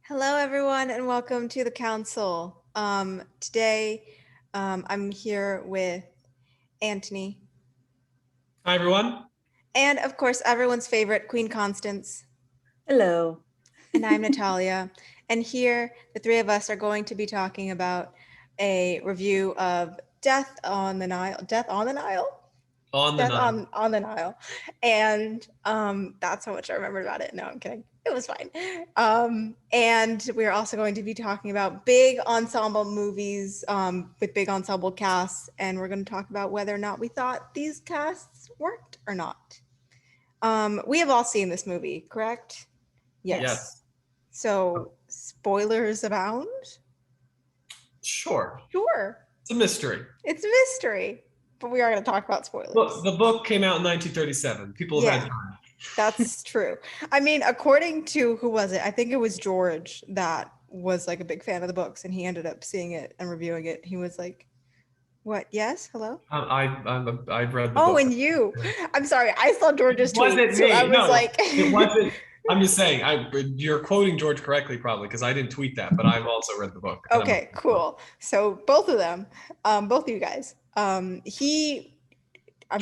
Hello, everyone, and welcome to the council. Today, I'm here with Antony, Hi, everyone. and of course, everyone's favorite Queen Constance, Hello. and I'm Natalia. And here, the three of us are going to be talking about a review of Death on the Nile. Death on the Nile? On the Death Nile. on the Nile. And that's how much I remember about it. No, I'm kidding. It was fine. And we're also going to be talking about big ensemble movies with big ensemble casts. And we're going to talk about whether or not we thought these casts worked or not. We have all seen this movie, correct? Yes. So spoilers abound? Sure. Sure. It's a mystery. It's a mystery. But we are going to talk about spoilers. Look, the book came out in 1937. People have had time. That's true. I mean, according to who was it? I think it was George that was like a big fan of the books, and he ended up seeing it and reviewing it. He was like, "What? Yes, hello." I've read the Oh, book. and you. I'm sorry. I saw George's tweet, Wasn't so me. I was No, like, it wasn't. I'm just saying. You're quoting George correctly, probably, because I didn't tweet that, but I've also read the book. Okay, cool. So both of them, both of you guys. I'm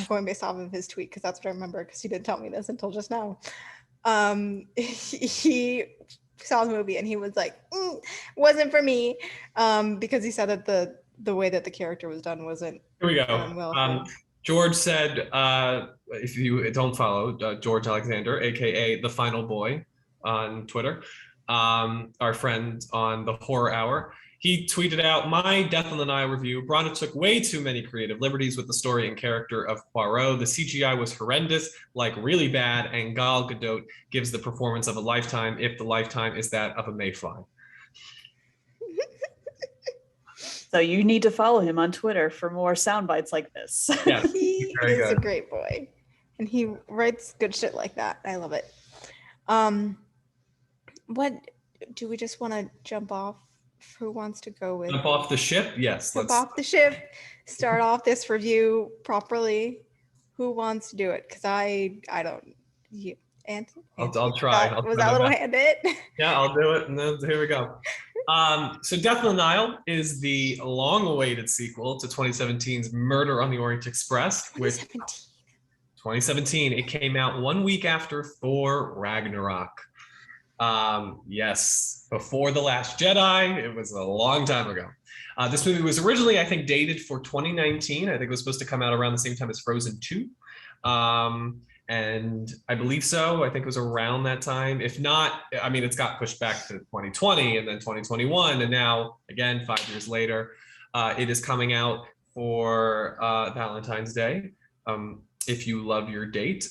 going based off of his tweet because that's what I remember because he didn't tell me this until just now. He saw the movie and he was like, wasn't for me, because he said that the way that the character was done wasn't. Here we go. Well, George said, if you don't follow George Alexander, aka the Final Boy, on Twitter, our friend on the Horror Hour. He tweeted out, "My Death on the Nile review. Brana took way too many creative liberties with the story and character of Poirot. The CGI was horrendous, like really bad, and Gal Gadot gives the performance of a lifetime if the lifetime is that of a mayfly." So you need to follow him on Twitter for more sound bites like this. Yeah, he very is good. a great boy, and he writes good shit like that. I love it. What do we just want to jump off? Who wants to go with? Jump off the ship? Yes. Jump off the ship. Start off this review properly. Who wants to do it? Because I don't. You, Antony? I'll try. Was that little handed? Yeah, I'll do it. And then here we go. So Death on the Nile is the long-awaited sequel to 2017's Murder on the Orient Express. 2017. It came out 1 week after Thor Ragnarok. Yes, before The Last Jedi. It was a long time ago. This movie was originally, I think, dated for 2019. I think it was supposed to come out around the same time as Frozen 2. And I believe so. I think it was around that time. If not, I mean, it's got pushed back to 2020 and then 2021. And now, again, 5 years later, it is coming out for Valentine's Day. If you love your date.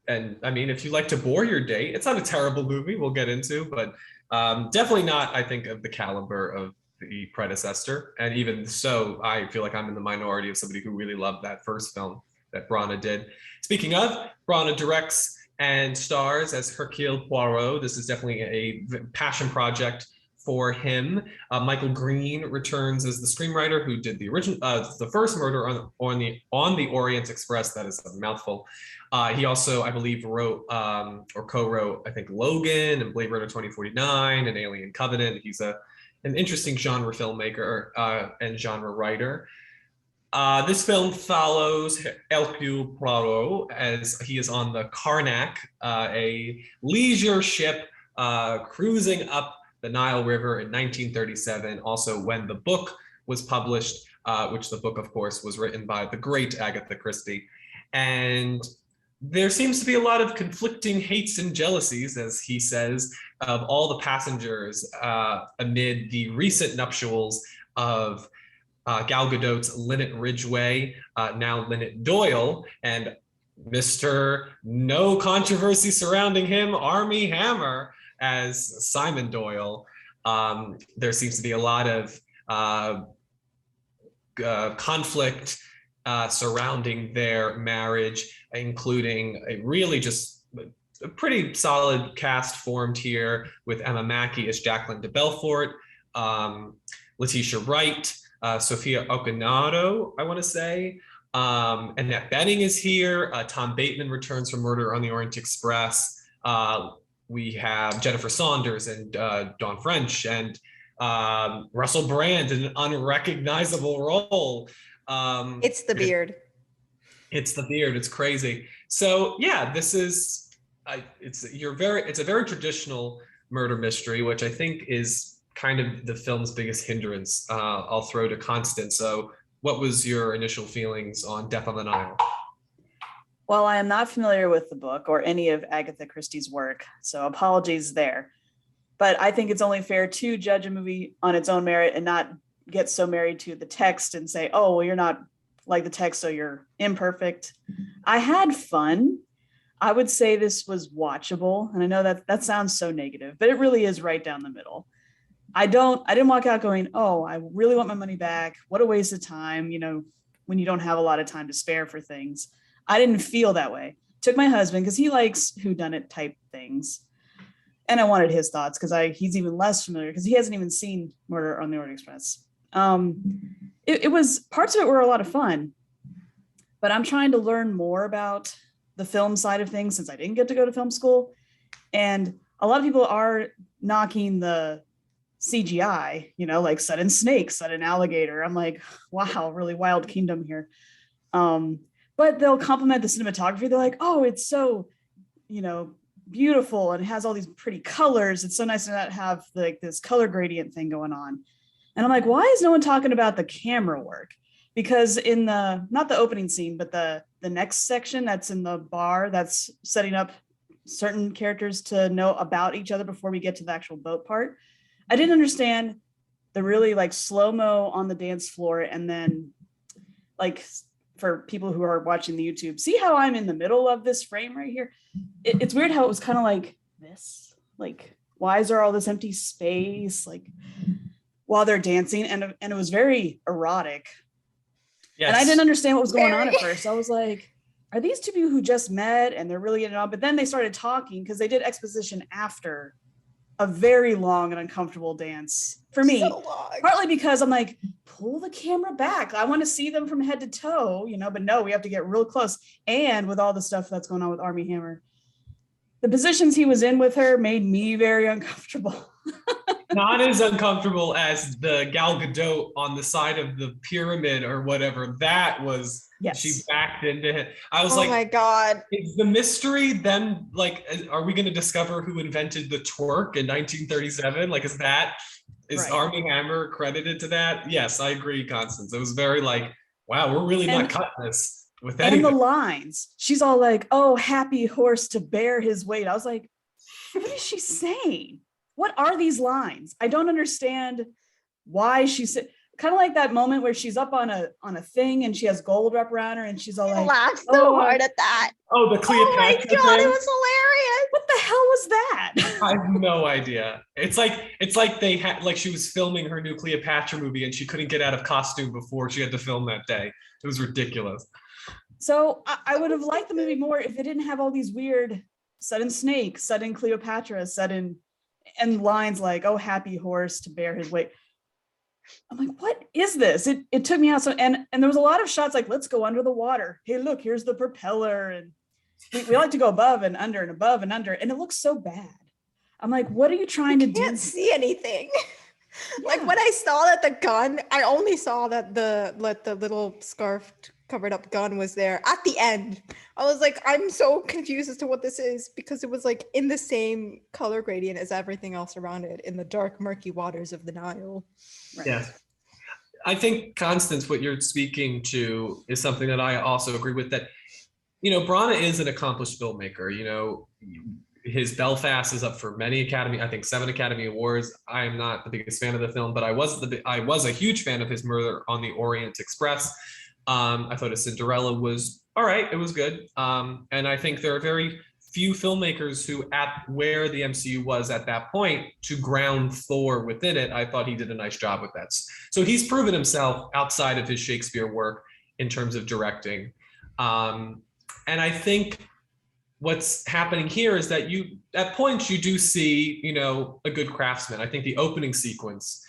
And I mean, if you like to bore your date, it's not a terrible movie we'll get into, but definitely not, I think, of the caliber of the predecessor. And even so, I feel like I'm in the minority of somebody who really loved that first film that Brana did. Speaking of, Brana directs and stars as Hercule Poirot. This is definitely a passion project for him. Michael Green returns as the screenwriter who did the original, the first Murder on the Orient Express. That is a mouthful. He also, I believe, wrote or co-wrote, I think, Logan and Blade Runner 2049 and Alien Covenant. He's an interesting genre filmmaker and genre writer. This film follows Hercule Poirot as he is on the Karnak, a leisure ship cruising up the Nile River in 1937, also when the book was published, which the book, of course, was written by the great Agatha Christie. And there seems to be a lot of conflicting hates and jealousies, as he says, of all the passengers amid the recent nuptials of Gal Gadot's Lynette Ridgway, now Lynette Doyle, and Mr. No Controversy Surrounding Him, Armie Hammer, as Simon Doyle. There seems to be a lot of conflict surrounding their marriage, including a really just a pretty solid cast formed here with Emma Mackey as Jacqueline de Belfort, Letitia Wright, Sophia Okonedo, I want to say. Annette Bening is here. Tom Bateman returns from Murder on the Orient Express. we have Jennifer Saunders and Dawn French and Russell Brand in an unrecognizable role. It's the beard. It's the beard. It's crazy. So yeah, this is it's a very traditional murder mystery, which I think is kind of the film's biggest hindrance. I'll throw to Constance. So what was your initial feelings on Death on the Nile? Well, I am not familiar with the book or any of Agatha Christie's work, so apologies there. But I think it's only fair to judge a movie on its own merit and not get so married to the text and say, oh, well, you're not like the text, so you're imperfect. I had fun. I would say this was watchable. And I know that sounds so negative, but it really is right down the middle. I didn't walk out going, oh, I really want my money back. What a waste of time, when you don't have a lot of time to spare for things. I didn't feel that way. Took my husband because he likes whodunit type things. And I wanted his thoughts because he's even less familiar because he hasn't even seen Murder on the Orient Express. It was, parts of it were a lot of fun, but I'm trying to learn more about the film side of things since I didn't get to go to film school. And a lot of people are knocking the CGI, like sudden snake, sudden alligator. I'm like, wow, really wild kingdom here. But they'll compliment the cinematography. They're like, oh, it's so, beautiful and it has all these pretty colors. It's so nice to not have this color gradient thing going on. And I'm like, why is no one talking about the camera work? Because in not the opening scene, but the next section that's in the bar that's setting up certain characters to know about each other before we get to the actual boat part. I didn't understand the really slow-mo on the dance floor. And then for people who are watching the YouTube, see how I'm in the middle of this frame right here? It's weird how it was kind of like this, why is there all this empty space? While they're dancing, and it was very erotic. Yes. And I didn't understand what was going on at first. I was like, are these two people who just met and they're really getting on? But then they started talking because they did exposition after a very long and uncomfortable dance for me. So partly because I'm like, pull the camera back. I want to see them from head to toe, but no, we have to get real close. And with all the stuff that's going on with Armie Hammer, the positions he was in with her made me very uncomfortable. Not as uncomfortable as the Gal Gadot on the side of the pyramid or whatever. That was, yes. She backed into it. I was like, oh my God. Is the mystery then, are we going to discover who invented the twerk in 1937? Is right. Armie Hammer credited to that? Yes, I agree, Constance. It was very wow, we're really not cutting this with anything. And the lines, she's all like, oh, happy horse to bear his weight. I was like, what is she saying? What are these lines? I don't understand why she said, kind of like that moment where she's up on a thing and she has gold wrapped around her and she's all like, laughed so hard at that. Oh, the Cleopatra. Oh my God, thing. it was hilarious. What the hell was that? I have no idea. It's like they had, she was filming her new Cleopatra movie and she couldn't get out of costume before she had to film that day. It was ridiculous. So I would have liked the movie more if it didn't have all these weird sudden snake, sudden Cleopatra, and lines like, oh, happy horse to bear his weight. I'm like, what is this? It took me out. So, and there was a lot of shots let's go under the water. Hey, look, here's the propeller. And we like to go above and under and above and under. And it looks so bad. I'm like, what are you trying to do? I can't see anything. Yeah. When I saw that the gun, I only saw that the little scarf covered up gun was there at the end. I was like, I'm so confused as to what this is because it was in the same color gradient as everything else around it in the dark, murky waters of the Nile. Right. Yes. I think, Constance, what you're speaking to is something that I also agree with, that, Branagh is an accomplished filmmaker. His Belfast is up for many I think 7 Academy Awards. I am not the biggest fan of the film, but I was a huge fan of his Murder on the Orient Express. I thought his Cinderella was all right. It was good. And I think there are very few filmmakers who, at where the MCU was at that point, to ground Thor within it. I thought he did a nice job with that. So he's proven himself outside of his Shakespeare work in terms of directing. And I think what's happening here is that at points you do see, a good craftsman. I think the opening sequence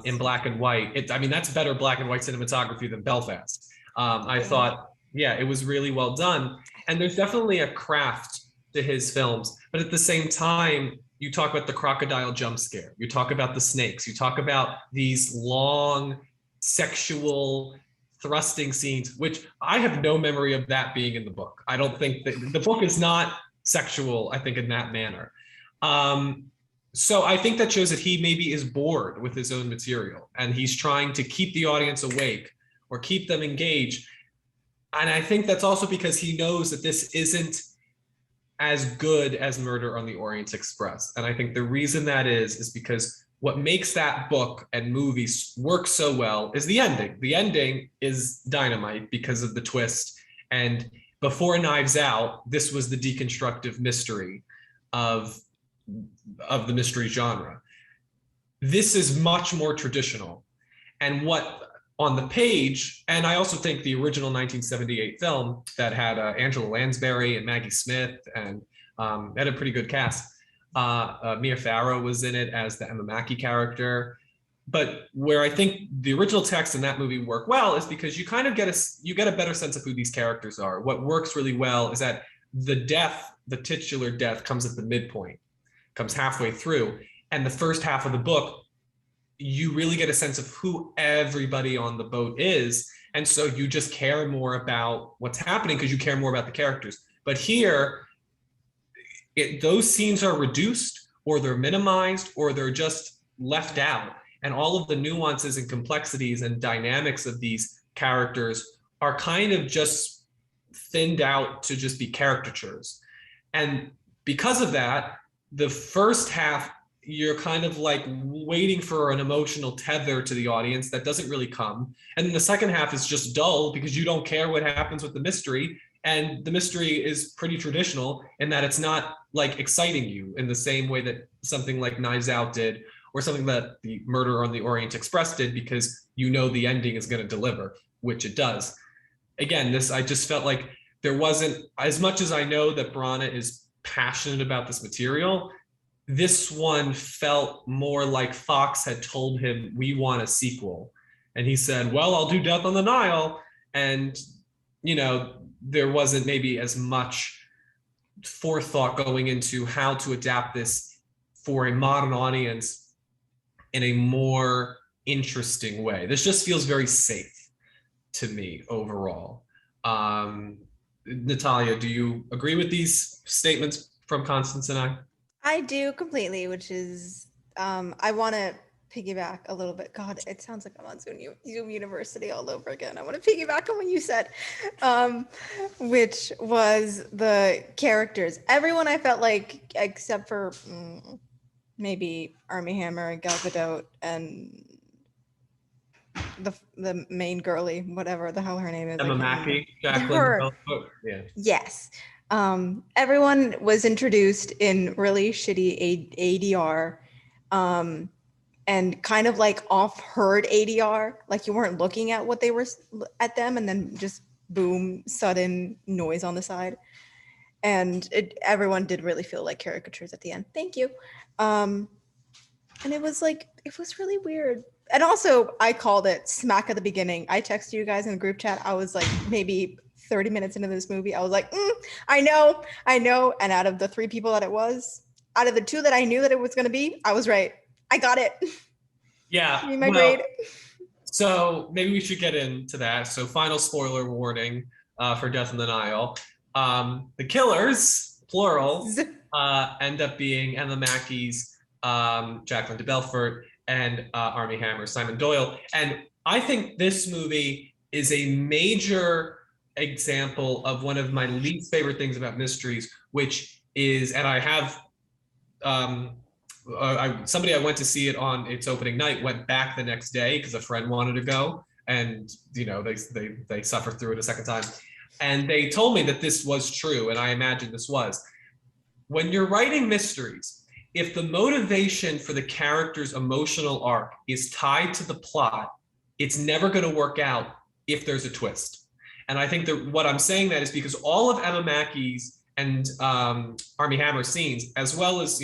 in black and white, that's better black and white cinematography than Belfast. I thought, yeah, it was really well done. And there's definitely a craft to his films. But at the same time, you talk about the crocodile jump scare, you talk about the snakes, you talk about these long sexual thrusting scenes, which I have no memory of that being in the book. I don't think that the book is not sexual, I think, in that manner. So I think that shows that he maybe is bored with his own material and he's trying to keep the audience awake or keep them engaged. And I think that's also because he knows that this isn't as good as Murder on the Orient Express. And I think the reason that is because what makes that book and movies work so well is the ending. The ending is dynamite because of the twist. And before Knives Out, this was the deconstructive mystery of the mystery genre. This is much more traditional. And what on the page, and I also think the original 1978 film that had Angela Lansbury and Maggie Smith and had a pretty good cast. Mia Farrow was in it as the Emma Mackey character. But where I think the original text in that movie work well is because you kind of get a better sense of who these characters are. What works really well is that the titular death comes at the midpoint, comes halfway through. And the first half of the book, you really get a sense of who everybody on the boat is. And so you just care more about what's happening because you care more about the characters. But here, those scenes are reduced or they're minimized or they're just left out. And all of the nuances and complexities and dynamics of these characters are kind of just thinned out to just be caricatures. And because of that, the first half, you're kind of like waiting for an emotional tether to the audience that doesn't really come. And then the second half is just dull because you don't care what happens with the mystery. And the mystery is pretty traditional in that it's not like exciting you in the same way that something like Knives Out did, or something that the Murder on the Orient Express did, because you know the ending is going to deliver, which it does. Again, I just felt like there wasn't, as much as I know that Brana is passionate about this material, this one felt more like Fox had told him, we want a sequel. And he said, well, I'll do Death on the Nile. And, there wasn't maybe as much forethought going into how to adapt this for a modern audience in a more interesting way. This just feels very safe to me overall. Natalia, do you agree with these statements from Constance and I? I do completely, which is, I want to piggyback a little bit. God, it sounds like I'm on Zoom University all over again. I want to piggyback on what you said, which was the characters. Everyone I felt like, except for maybe Armie Hammer and Gal Gadot and the main girly, whatever the hell her name is. Emma Mackey, Jacqueline. Her. Yeah. Yes. Everyone was introduced in really shitty ADR, and kind of like off-heard ADR, like you weren't looking at what they were at them, and then just boom, sudden noise on the side, and everyone did really feel like caricatures at the end. Thank you. And it was really weird. And also, I called it smack at the beginning. I texted you guys in the group chat. I was like, maybe 30 minutes into this movie, I was like, I know. And out of the 3 people that it was, out of the 2 that I knew that it was going to be, I was right. I got it. Yeah. Give me my grade. So maybe we should get into that. So final spoiler warning for Death on the Nile. The killers, plural, end up being Emma Mackey's Jacqueline de Belfort and Armie Hammer's Simon Doyle. And I think this movie is a major example of one of my least favorite things about mysteries, which is, and I have somebody I went to see it on its opening night went back the next day because a friend wanted to go, and they suffered through it a second time, and they told me that this was true, and I imagine this was. When you're writing mysteries, if the motivation for the character's emotional arc is tied to the plot, it's never going to work out if there's a twist. And I think that what I'm saying that is because all of Emma Mackey's and Armie Hammer scenes, as well as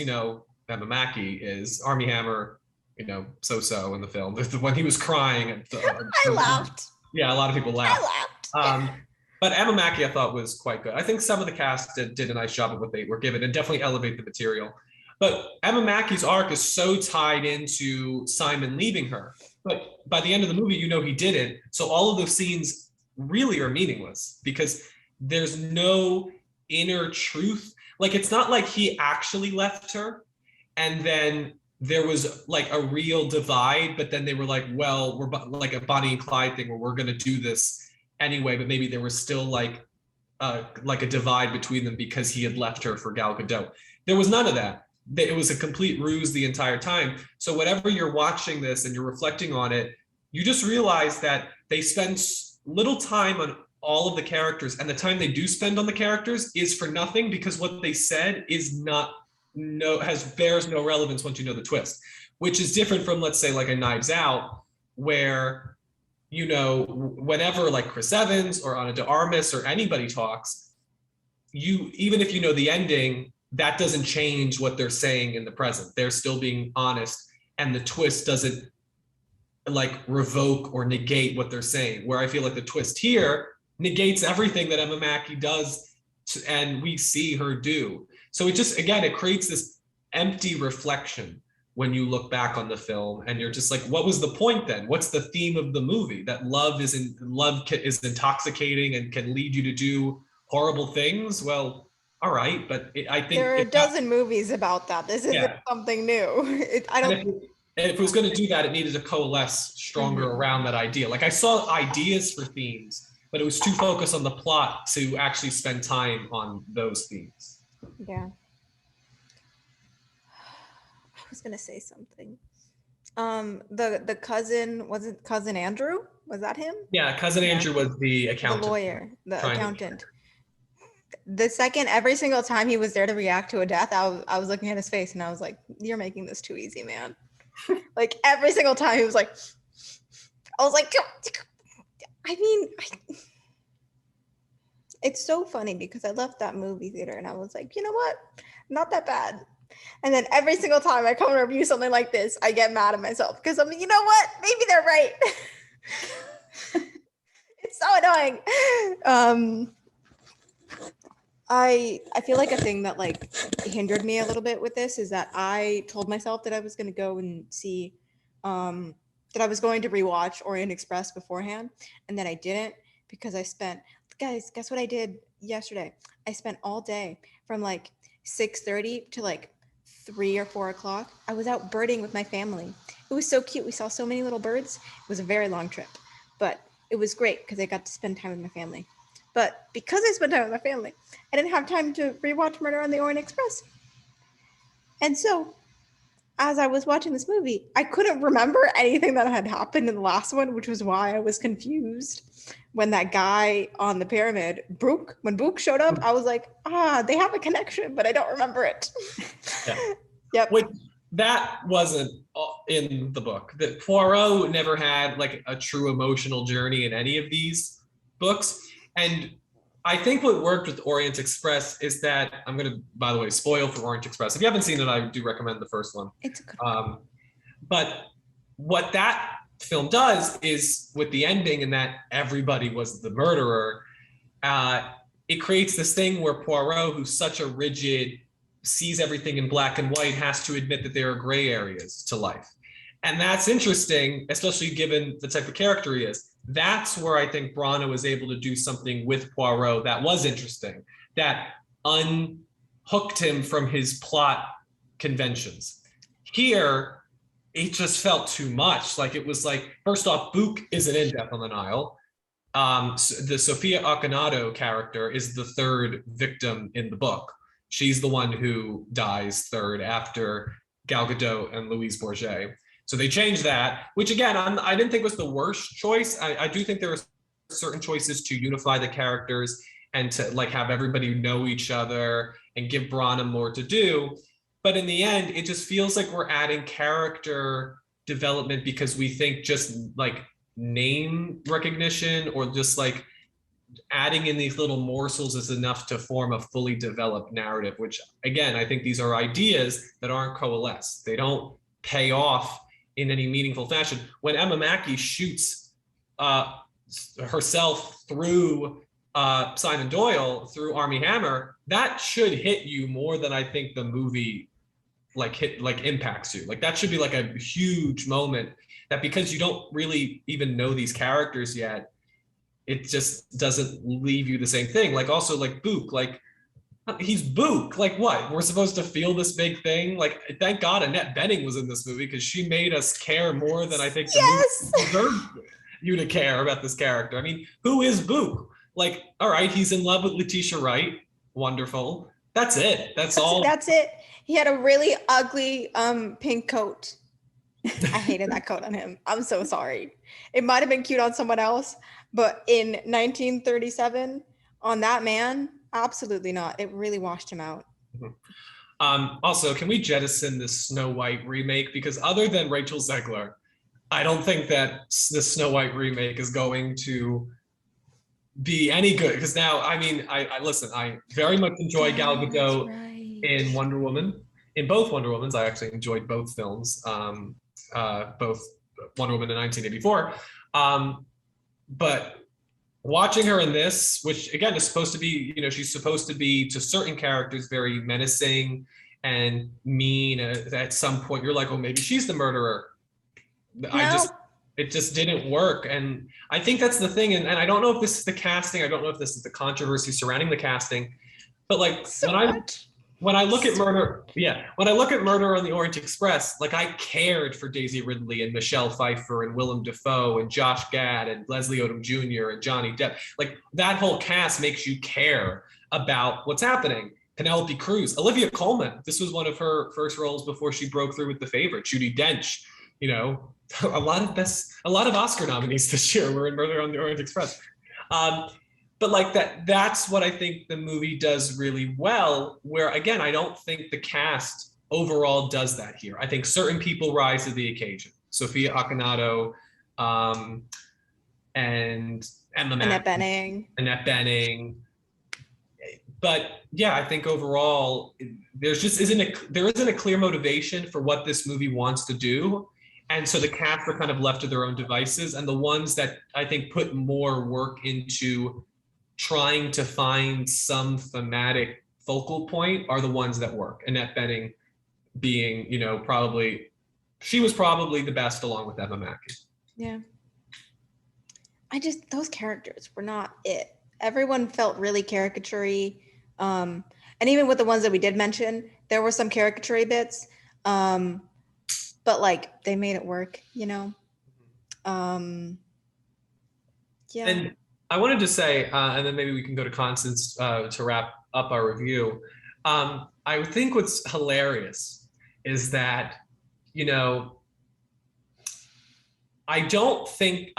Emma Mackey is Armie Hammer, so-so in the film. When he was crying, I laughed. Yeah, a lot of people laughed. I laughed. But Emma Mackey, I thought, was quite good. I think some of the cast did a nice job of what they were given and definitely elevate the material. But Emma Mackey's arc is so tied into Simon leaving her. But by the end of the movie, you know he didn't. So all of those scenes really are meaningless because there's no inner truth. Like, it's not like he actually left her and then there was like a real divide, but then they were like, well, we're like a Bonnie and Clyde thing where we're going to do this anyway, but maybe there was still like a divide between them because he had left her for Gal Gadot. There was none of that. It was a complete ruse the entire time. So whenever you're watching this and you're reflecting on it, you just realize that they spend little time on all of the characters, and the time they do spend on the characters is for nothing because what they said is not bears no relevance once you know the twist, which is different from, let's say, like a Knives Out, where, you know, whenever like Chris Evans or Ana de Armas or anybody talks, even if you know the ending, that doesn't change what they're saying in the present. They're still being honest, and the twist doesn't like revoke or negate what they're saying. Where I feel like the twist here negates everything that Emma Mackey does and we see her do. So it just, again, it creates this empty reflection when you look back on the film and you're just like, what was the point then? What's the theme of the movie? That love is intoxicating and can lead you to do horrible things? Well, all right, but I think there are a dozen movies about that. This isn't something new. I don't. And if it was going to do that, it needed to coalesce stronger around that idea. Like, I saw ideas for themes, but it was too focused on the plot to actually spend time on those themes. Yeah. I was gonna say something. The cousin, was it cousin Andrew? Was that him? Yeah, cousin Andrew was the accountant. The lawyer, the accountant. The second, every single time he was there to react to a death, I was looking at his face and I was like, you're making this too easy, man. Like, every single time he was like, I was like, I mean, it's so funny because I left that movie theater and I was like, you know what? Not that bad. And then every single time I come and review something like this, I get mad at myself because I'm like, you know what? Maybe they're right. It's so annoying. I feel like a thing that like hindered me a little bit with this is that I told myself that I was going to go and see, that I was going to rewatch Orient Express beforehand, and then I didn't because I spent, guys, guess what I did yesterday? I spent all day from like 6:30 to like 3 or 4 o'clock. I was out birding with my family. It was so cute. We saw so many little birds. It was a very long trip, but it was great because I got to spend time with my family. But because I spent time with my family, I didn't have time to rewatch Murder on the Orient Express. And so, as I was watching this movie, I couldn't remember anything that had happened in the last one, which was why I was confused when that guy on the pyramid, when Book showed up, I was like, they have a connection, but I don't remember it. Yeah. Yep. Which, that wasn't in the book. That Poirot never had like a true emotional journey in any of these books. And I think what worked with Orient Express is that, I'm going to, by the way, spoil for Orient Express. If you haven't seen it, I do recommend the first one. It's a good one. But what that film does is, with the ending and that everybody was the murderer, it creates this thing where Poirot, who's such a rigid, sees everything in black and white, has to admit that there are gray areas to life. And that's interesting, especially given the type of character he is. That's where I think Brana was able to do something with Poirot that was interesting, that unhooked him from his plot conventions. Here, it just felt too much. Like, it was like, first off, Book isn't in Death on the Nile. The Sophia Akinato character is the third victim in the book. She's the one who dies third after Gal Gadot and Louise Bourget. So they changed that, which again, I didn't think was the worst choice. I do think there were certain choices to unify the characters and to like have everybody know each other and give Brana more to do. But in the end, it just feels like we're adding character development because we think just like name recognition or just like adding in these little morsels is enough to form a fully developed narrative, which again, I think these are ideas that aren't coalesced. They don't pay off in any meaningful fashion. When Emma Mackey shoots herself through Simon Doyle through Armie Hammer, that should hit you more than I think the movie impacts you. Like that should be like a huge moment that, because you don't really even know these characters yet, it just doesn't leave you the same thing. Like also like Book, like he's Book. Like what? We're supposed to feel this big thing. Like thank God Annette Bening was in this movie because she made us care more than I think the movie deserved you to care about this character. I mean, who is Book? Like, all right, he's in love with Letitia Wright. Wonderful. That's it. That's all. That's it. He had a really ugly pink coat. I hated that coat on him. I'm so sorry. It might have been cute on someone else, but in 1937, on that man, absolutely not. It really washed him out. Also, can we jettison this Snow White remake? Because other than Rachel Zegler, I don't think that the Snow White remake is going to be any good. Because now, I mean, I listen, I very much enjoy Gal Gadot in Wonder Woman. In both Wonder Womans, I actually enjoyed both films, both Wonder Woman in 1984. But watching her in this, which again is supposed to be, you know, she's supposed to be to certain characters very menacing and mean. At some point, you're like, oh, maybe she's the murderer. No. It just didn't work. And I think that's the thing. And I don't know if this is the casting. I don't know if this is the controversy surrounding the casting. But like when I look at Murder, when I look at Murder on the Orient Express, like I cared for Daisy Ridley and Michelle Pfeiffer and Willem Dafoe and Josh Gad and Leslie Odom Jr. and Johnny Depp. Like that whole cast makes you care about what's happening. Penelope Cruz, Olivia Colman. This was one of her first roles before she broke through with The Favorite. Judi Dench. You know, a lot of Oscar nominees this year were in Murder on the Orient Express. But like that's what I think the movie does really well, where again, I don't think the cast overall does that here. I think certain people rise to the occasion. Sophia Akinato, and Annette Bening. But yeah, I think overall there isn't a clear motivation for what this movie wants to do. And so the cast are kind of left to their own devices. And the ones that I think put more work into trying to find some thematic focal point are the ones that work. Annette Bening being, you know, she was probably the best along with Emma Mackey. Yeah. Those characters were not it. Everyone felt really caricature-y. And even with the ones that we did mention, there were some caricature bits. But like they made it work, you know? Yeah. And I wanted to say, and then maybe we can go to Constance to wrap up our review. I think what's hilarious is that, you know, I don't think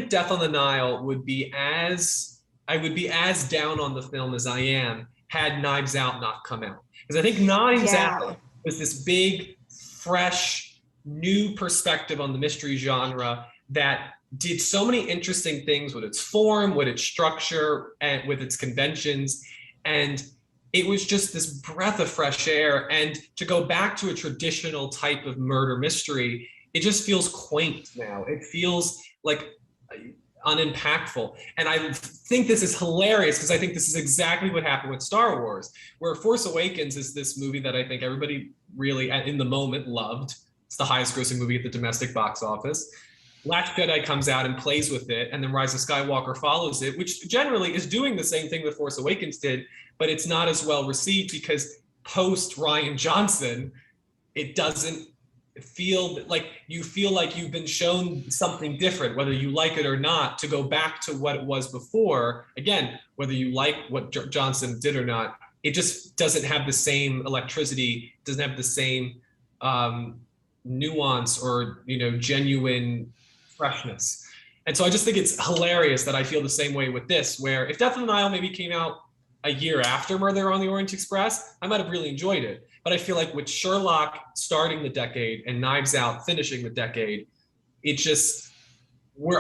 Death on the Nile would be as down on the film as I am had Knives Out not come out. Because I think Knives Out was this big, fresh, new perspective on the mystery genre that did so many interesting things with its form, with its structure, and with its conventions. And it was just this breath of fresh air. And to go back to a traditional type of murder mystery, it just feels quaint now. It feels like unimpactful. And I think this is hilarious because I think this is exactly what happened with Star Wars, where Force Awakens is this movie that I think everybody really in the moment loved. It's the highest grossing movie at the domestic box office. Last Jedi comes out and plays with it, and then Rise of Skywalker follows it, which generally is doing the same thing that Force Awakens did, but it's not as well received because post Rian Johnson, it doesn't feel like you've been shown something different, whether you like it or not, to go back to what it was before. Again, whether you like what Johnson did or not, it just doesn't have the same electricity, doesn't have the same nuance or, you know, genuine freshness. And so I just think it's hilarious that I feel the same way with this, where if Death on the Nile maybe came out a year after Murder on the Orient Express, I might have really enjoyed it. But I feel like with Sherlock starting the decade and Knives Out finishing the decade, it just,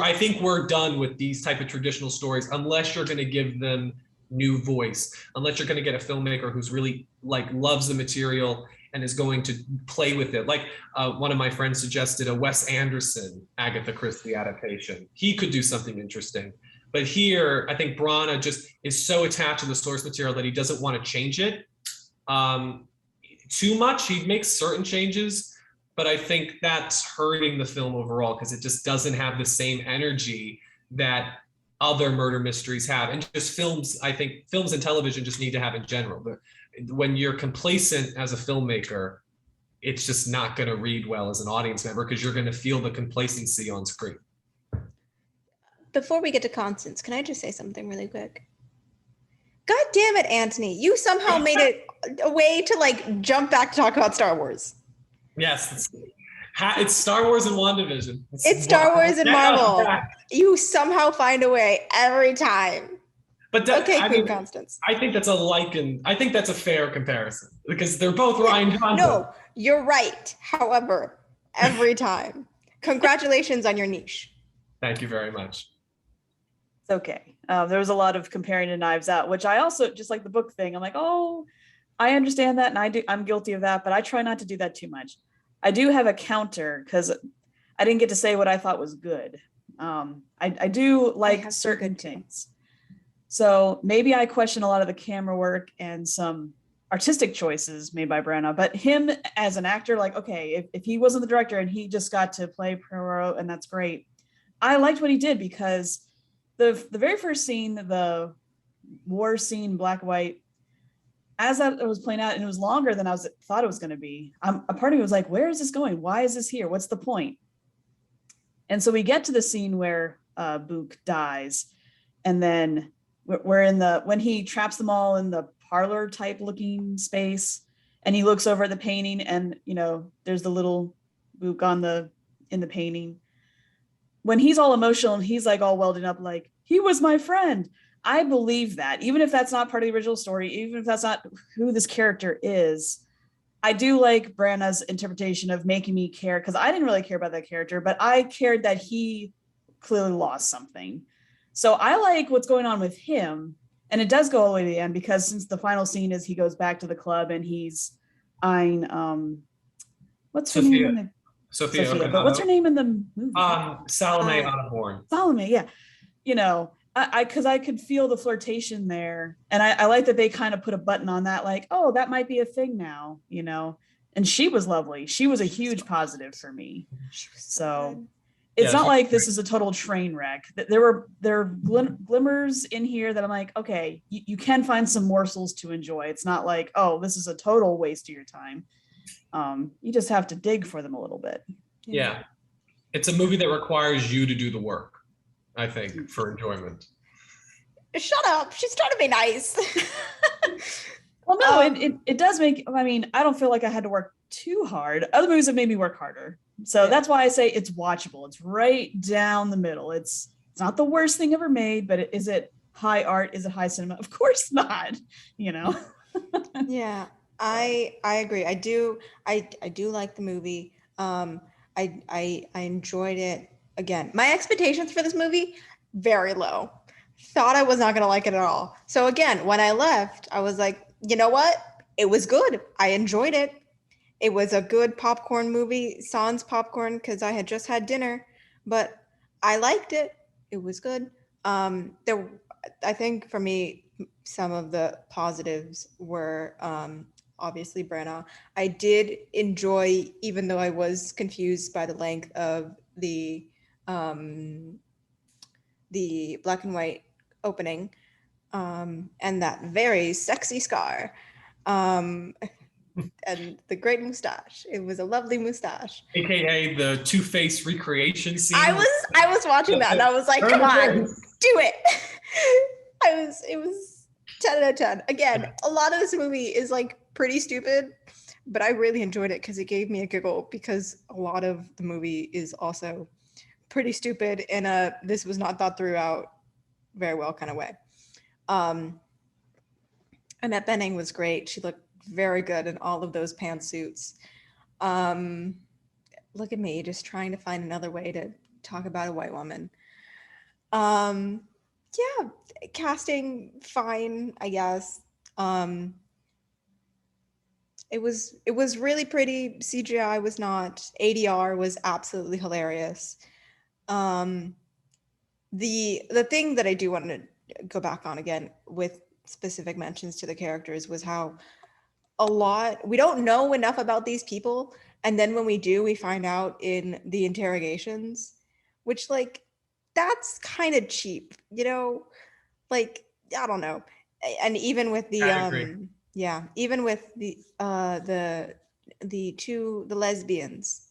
I think we're done with these type of traditional stories unless you're going to give them new voice, unless you're going to get a filmmaker who's really like loves the material and is going to play with it. Like one of my friends suggested a Wes Anderson Agatha Christie adaptation. He could do something interesting. But here, I think Brana just is so attached to the source material that he doesn't want to change it too much. He makes certain changes, but I think that's hurting the film overall because it just doesn't have the same energy that other murder mysteries have. And just films, I think films and television just need to have in general. But when you're complacent as a filmmaker, it's just not going to read well as an audience member because you're going to feel the complacency on screen. Before we get to Constance, can I just say something really quick? God damn it, Antony. You somehow made it a way to like jump back to talk about Star Wars. Yes, it's Star Wars and WandaVision. It's Star Wars and Marvel. You somehow find a way every time. But okay, Queen Constance. I think that's I think that's a fair comparison because they're both Rian Johnson. No, you're right. However, every time. Congratulations on your niche. Thank you very much. It's okay. There was a lot of comparing to Knives Out, which I also, just like the book thing, I'm like, oh, I understand that, and I'm guilty of that, but I try not to do that too much. I do have a counter because I didn't get to say what I thought was good. I do like certain things. So maybe I question a lot of the camera work and some artistic choices made by Branagh, but him as an actor, like, okay, if he wasn't the director and he just got to play Poirot, and that's great. I liked what he did because the very first scene, the war scene, black and white, as that was playing out, and it was longer than I thought it was going to be. A part of me was like, where is this going? Why is this here? What's the point? And so we get to the scene where Book dies, and then we're in when he traps them all in the parlor type looking space, and he looks over at the painting, and there's the little Book in the painting. When he's all emotional and he's like all welding up, like, he was my friend. I believe that, even if that's not part of the original story, even if that's not who this character is. I do like Branagh's interpretation of making me care, because I didn't really care about that character, but I cared that he clearly lost something. So I like what's going on with him. And it does go all the way to the end, because since the final scene is he goes back to the club and he's eyeing, what's her name in the Sophia, but what's her name in the movie? Salome Honeyborn. Salome, yeah. Because I could feel the flirtation there, and I like that they kind of put a button on that, like, oh, that might be a thing now, And she was lovely. She was a huge positive for me. So it's not like this is a total train wreck. There are glimmers in here that I'm like, okay, you can find some morsels to enjoy. It's not like, oh, this is a total waste of your time. You just have to dig for them a little bit. Yeah. It's a movie that requires you to do the work, I think, for enjoyment. Shut up. She's trying to be nice. Well, no, it does make, I don't feel like I had to work too hard. Other movies have made me work harder. So that's why I say it's watchable. It's right down the middle. It's not the worst thing ever made, but is it high art? Is it high cinema? Of course not, Yeah. I agree. I do like the movie. I enjoyed it. Again, my expectations for this movie, very low. Thought I was not gonna like it at all. So again, when I left, I was like, you know what? It was good. I enjoyed it. It was a good popcorn movie, sans popcorn, because I had just had dinner, but I liked it. It was good. I think for me, some of the positives were obviously Branagh. I did enjoy, even though I was confused by the length of the black and white opening, and that very sexy scar, and the great mustache. It was a lovely mustache. AKA the Two-Face recreation scene. I was watching that and I was like, come on, do it. It was 10 out of 10. Again, a lot of this movie is like pretty stupid, but I really enjoyed it because it gave me a giggle, because a lot of the movie is also pretty stupid in a this was not thought through out very well kind of way. Annette Bening was great. She looked very good in all of those pantsuits. Look at me, just trying to find another way to talk about a white woman. Yeah, casting fine, I guess. It was really pretty. CGI was not. ADR was absolutely hilarious. the thing that I do want to go back on again with specific mentions to the characters was how we don't know enough about these people, and then when we do, we find out in the interrogations, which like that's kind of cheap, like I don't know. And even with the I agree. even with the lesbians,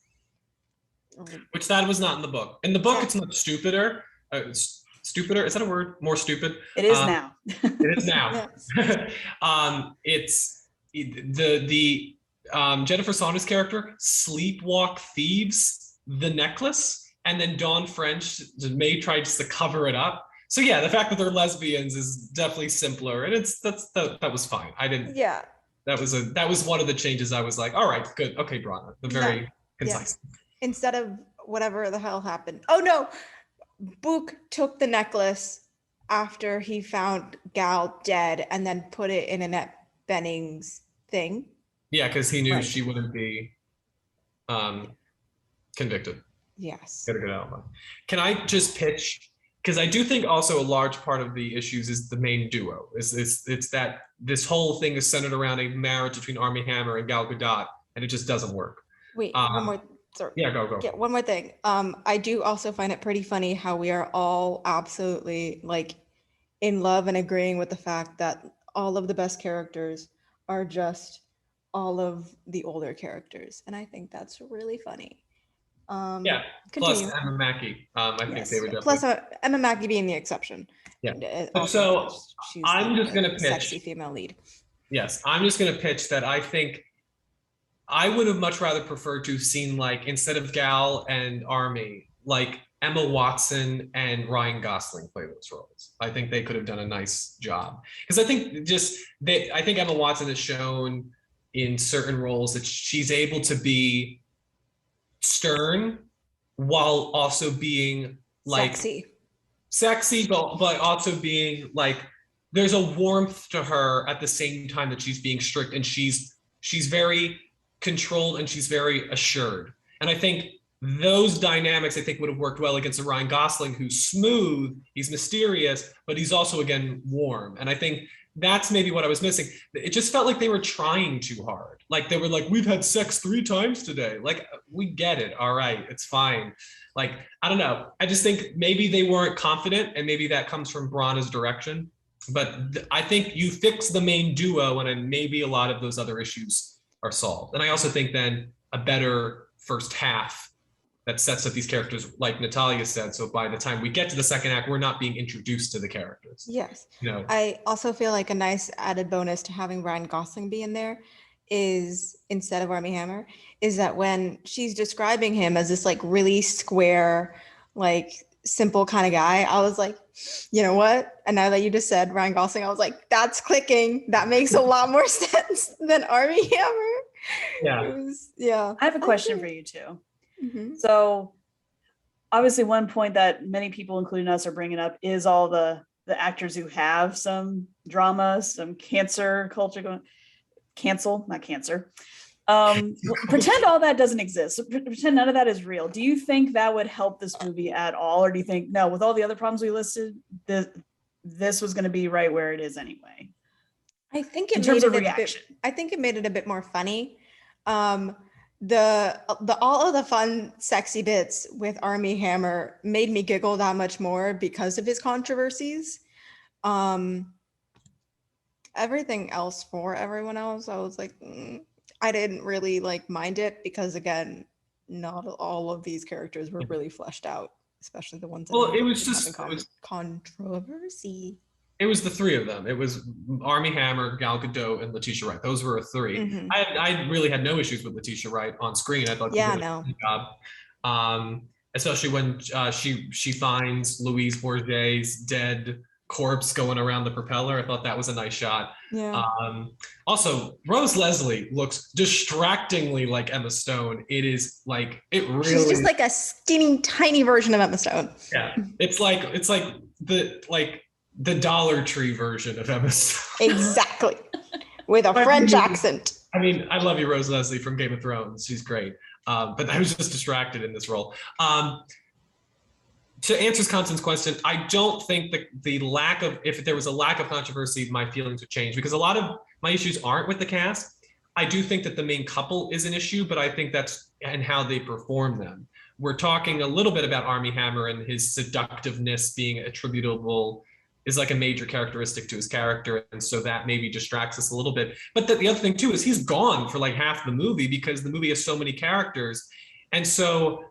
Which that was not in the book. In the book, yeah. it's much stupider. Stupider, is that a word? More stupid. It is now. It is now. Yes. It's the Jennifer Saunders character sleepwalk thieves the necklace, and then Dawn French may try just to cover it up. So yeah, the fact that they're lesbians is definitely simpler, and that was fine. I didn't. Yeah. That was one of the changes. I was like, all right, good, okay, Brana. The very concise. Yeah. Instead of whatever the hell happened. Oh no, Book took the necklace after he found Gal dead and then put it in Annette Benning's thing. Yeah, because he knew Right. she wouldn't be convicted. Yes. Gotta get out. Can I just pitch? Because I do think also a large part of the issues is the main duo. It's that this whole thing is centered around a marriage between Armie Hammer and Gal Gadot, and it just doesn't work. Wait, one more. Sorry. Yeah, go. Yeah, one more thing. I do also find it pretty funny how we are all absolutely like in love and agreeing with the fact that all of the best characters are just all of the older characters, and I think that's really funny. Yeah. Continue. Plus Emma Mackey. I think Yes. they were definitely. Plus Emma Mackey being the exception. Yeah. Also, So she's I'm just gonna pitch. Sexy female lead. Yes, I'm just gonna pitch that I think I would have much rather preferred to have seen, like, instead of Gal and Armie, like Emma Watson and Ryan Gosling play those roles. I think they could have done a nice job, because I think I think Emma Watson has shown in certain roles that she's able to be stern while also being like sexy, but also being like there's a warmth to her at the same time that she's being strict, and she's very controlled and she's very assured. And I think those dynamics, I think, would have worked well against a Ryan Gosling who's smooth, he's mysterious, but he's also, again, warm. And I think that's maybe what I was missing. It just felt like they were trying too hard. Like they were like, we've had sex 3 times today. Like, we get it. All right, it's fine. Like, I don't know. I just think maybe they weren't confident, and maybe that comes from Brana's direction. But I think you fix the main duo, and then maybe a lot of those other issues are solved. And I also think then a better first half that sets up these characters, like Natalia said. So by the time we get to the second act, we're not being introduced to the characters. Yes. I also feel like a nice added bonus to having Ryan Gosling be in there is, instead of Armie Hammer, is that when she's describing him as this like really square, like simple kind of guy, I was like, you know what? And now that you just said Ryan Gosling, I was like, that's clicking. That makes a lot more sense than Armie Hammer. Yeah. I have a question for you too. Mm-hmm. So obviously one point that many people, including us, are bringing up is all the actors who have some drama, some cancer culture going, not cancer. Pretend all that doesn't exist. Pretend none of that is real. Do you think that would help this movie at all? Or do you think, no, with all the other problems we listed, this was going to be right where it is anyway? I think it in terms made of it reaction. I think it made it a bit more funny. The all of the fun, sexy bits with Armie Hammer made me giggle that much more because of his controversies. Everything else for everyone else, I was like, I didn't really like mind it because, again, not all of these characters were really fleshed out, especially the ones that Well, it was just controversy. It was the 3 of them. It was Armie Hammer, Gal Gadot, and Letitia Wright. Those were 3. Mm-hmm. I really had no issues with Letitia Wright on screen. I thought she did a good job. Especially when she finds Louise Bourget's dead corpse going around the propeller. I thought that was a nice shot. Yeah. Also, Rose Leslie looks distractingly like Emma Stone. It is like, it really. She's just like a skinny, tiny version of Emma Stone. Yeah, it's like the Dollar Tree version of Emma Stone. Exactly. With a French accent. I mean, I love you, Rose Leslie from Game of Thrones. She's great. But I was just distracted in this role. to answer Constance's question, I don't think that if there was a lack of controversy, my feelings would change, because a lot of my issues aren't with the cast. I do think that the main couple is an issue, but I think that's and how they perform them. We're talking a little bit about Armie Hammer and his seductiveness being attributable is like a major characteristic to his character. And so that maybe distracts us a little bit. But the other thing too is he's gone for like half the movie because the movie has so many characters. And so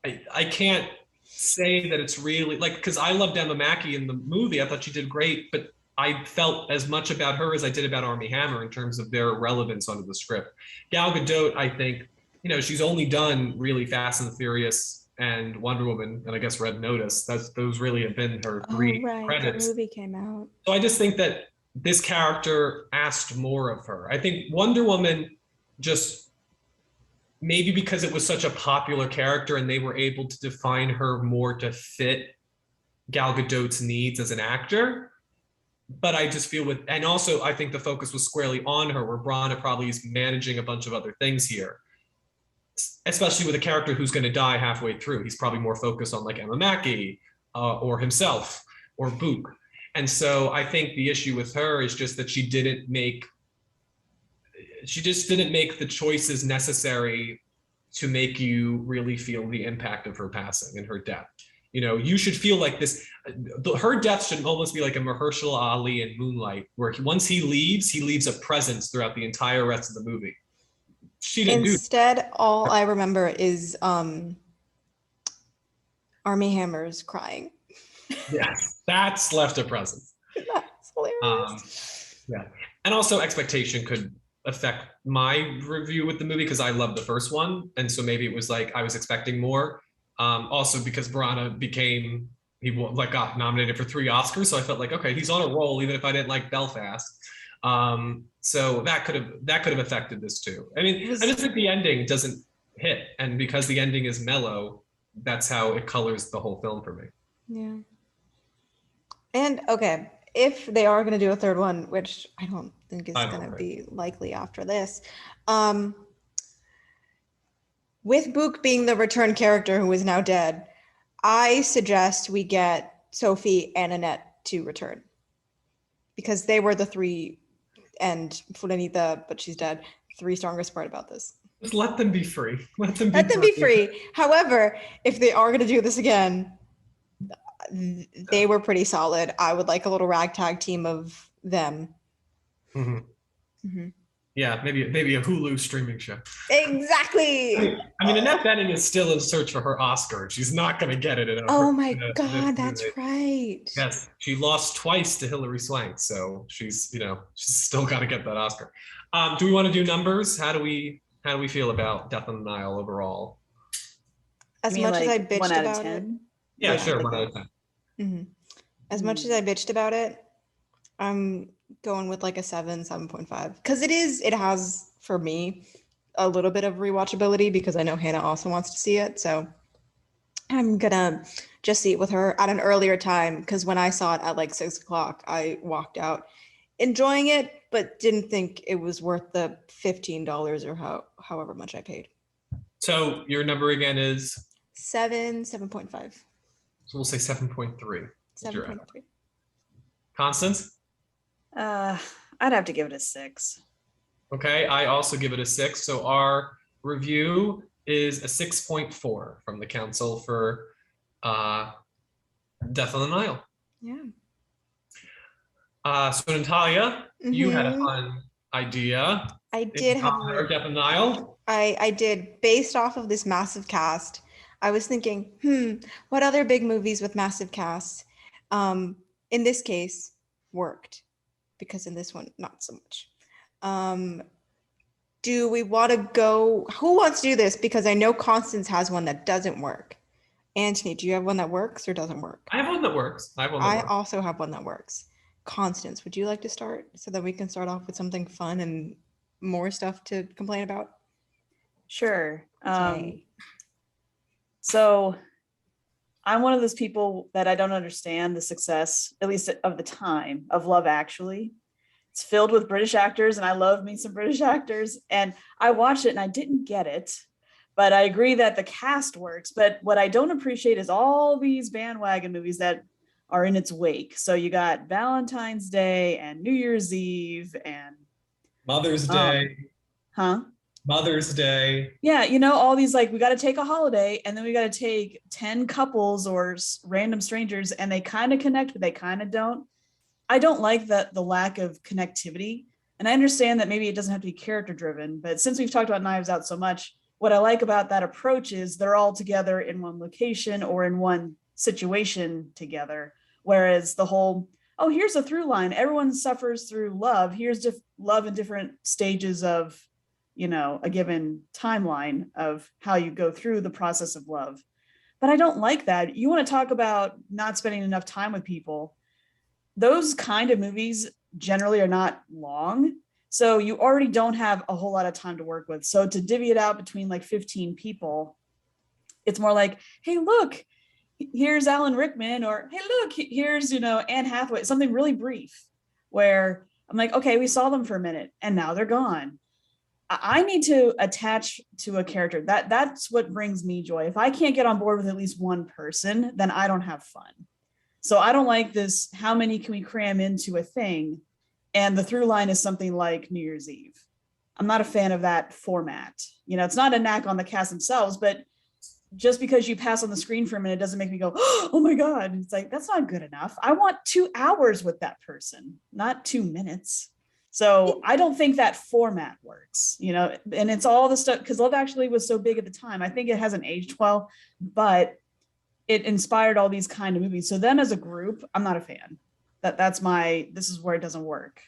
I can't say that it's really like, because I loved Emma Mackey in the movie. I thought she did great, but I felt as much about her as I did about Armie Hammer in terms of their relevance onto the script. Gal Gadot, I think, she's only done really Fast and the Furious and Wonder Woman, and I guess Red Notice. Those really have been her three credits. That movie came out. So I just think that this character asked more of her. I think Wonder Woman just maybe because it was such a popular character and they were able to define her more to fit Gal Gadot's needs as an actor. But I just feel and also I think the focus was squarely on her, where Brana probably is managing a bunch of other things here, especially with a character who's going to die halfway through. He's probably more focused on like Emma Mackey or himself or Book. And so I think the issue with her is just that she just didn't make the choices necessary to make you really feel the impact of her passing and her death. You should feel like this. Her death should almost be like a Mahershala Ali in Moonlight, where once he leaves a presence throughout the entire rest of the movie. She didn't Instead, all I remember is Armie Hammer's crying. Yes, that's left a presence. That's hilarious. Yeah, and also expectation could affect my review with the movie because I love the first one, and so maybe it was like I was expecting more. Also because Brana got nominated for 3 Oscars, so I felt like okay, he's on a roll even if I didn't like Belfast. So that could have affected this too. I mean, I just think the ending doesn't hit, and because the ending is mellow, that's how it colors the whole film for me. Yeah. And okay, if they are going to do a third one, which I don't think is going to be likely after this, with Book being the return character who is now dead, I suggest we get Sophie and Annette to return, because they were the 3, and Fulanita, but she's dead, 3 strongest part about this. Just let them be free. Let them be free. However, if they are going to do this again, they were pretty solid. I would like a little ragtag team of them. Mm-hmm. Mm-hmm. Yeah, maybe a Hulu streaming show. Exactly. I mean, Annette Bening is still in search for her Oscar. She's not going to get it. Oh my God, that's right. Yes, she lost twice to Hilary Swank, so she's still got to get that Oscar. Do we want to do numbers? How do we feel about Death on the Nile overall? As much as I bitched about it. Yeah, sure, 1 out of 10. Mm-hmm. As much as I bitched about it, I'm going with like a 7.5, because it has for me a little bit of rewatchability, because I know Hannah also wants to see it, so I'm gonna just see it with her at an earlier time, because when I saw it at like 6:00, I walked out enjoying it, but didn't think it was worth the $15 or however much I paid. So your number again is 7.5. So we'll say 7.3. 7.3. Constance? I'd have to give it a 6. Okay, I also give it a 6. So our review is a 6.4 from the council for Death on the Nile. Yeah. So Natalia, you had a fun idea. I did have Death on the Nile. I did, based off of this massive cast. I was thinking, what other big movies with massive casts, in this case, worked? Because in this one, not so much. Do we want to go? Who wants to do this? Because I know Constance has one that doesn't work. Antony, do you have one that works or doesn't work? I have one that works. I also have one that works. Constance, would you like to start so that we can start off with something fun and more stuff to complain about? Sure. So I'm one of those people that I don't understand the success, at least of the time, of Love Actually. It's filled with British actors, and I love me some British actors. And I watched it and I didn't get it, But I agree that the cast works. But what I don't appreciate is all these bandwagon movies that are in its wake. So you got Valentine's Day and New Year's Eve and Mother's um, Day. huh? Mother's Day. Yeah, all these like we got to take a holiday and then we got to take 10 couples or random strangers and they kind of connect, but they kind of don't. I don't like the lack of connectivity. And I understand that maybe it doesn't have to be character driven, but since we've talked about Knives Out so much, what I like about that approach is they're all together in one location or in one situation together. Whereas the whole, oh, here's a through line. Everyone suffers through love. Here's love in different stages of, a given timeline of how you go through the process of love. But I don't like that. You want to talk about not spending enough time with people. Those kind of movies generally are not long. So you already don't have a whole lot of time to work with. So to divvy it out between like 15 people, it's more like, hey, look, here's Alan Rickman, or hey, look, here's, Anne Hathaway, something really brief where I'm like, okay, we saw them for a minute and now they're gone. I need to attach to a character. That's what brings me joy. If I can't get on board with at least one person, then I don't have fun. So I don't like this, how many can we cram into a thing? And the through line is something like New Year's Eve. I'm not a fan of that format. It's not a knack on the cast themselves, but just because you pass on the screen for a minute doesn't make me go, oh my God. It's like, that's not good enough. I want 2 hours with that person, not 2 minutes. So I don't think that format works, and it's all the stuff because Love Actually was so big at the time. I think it hasn't aged well, but it inspired all these kind of movies. So them as a group, I'm not a fan. This is where it doesn't work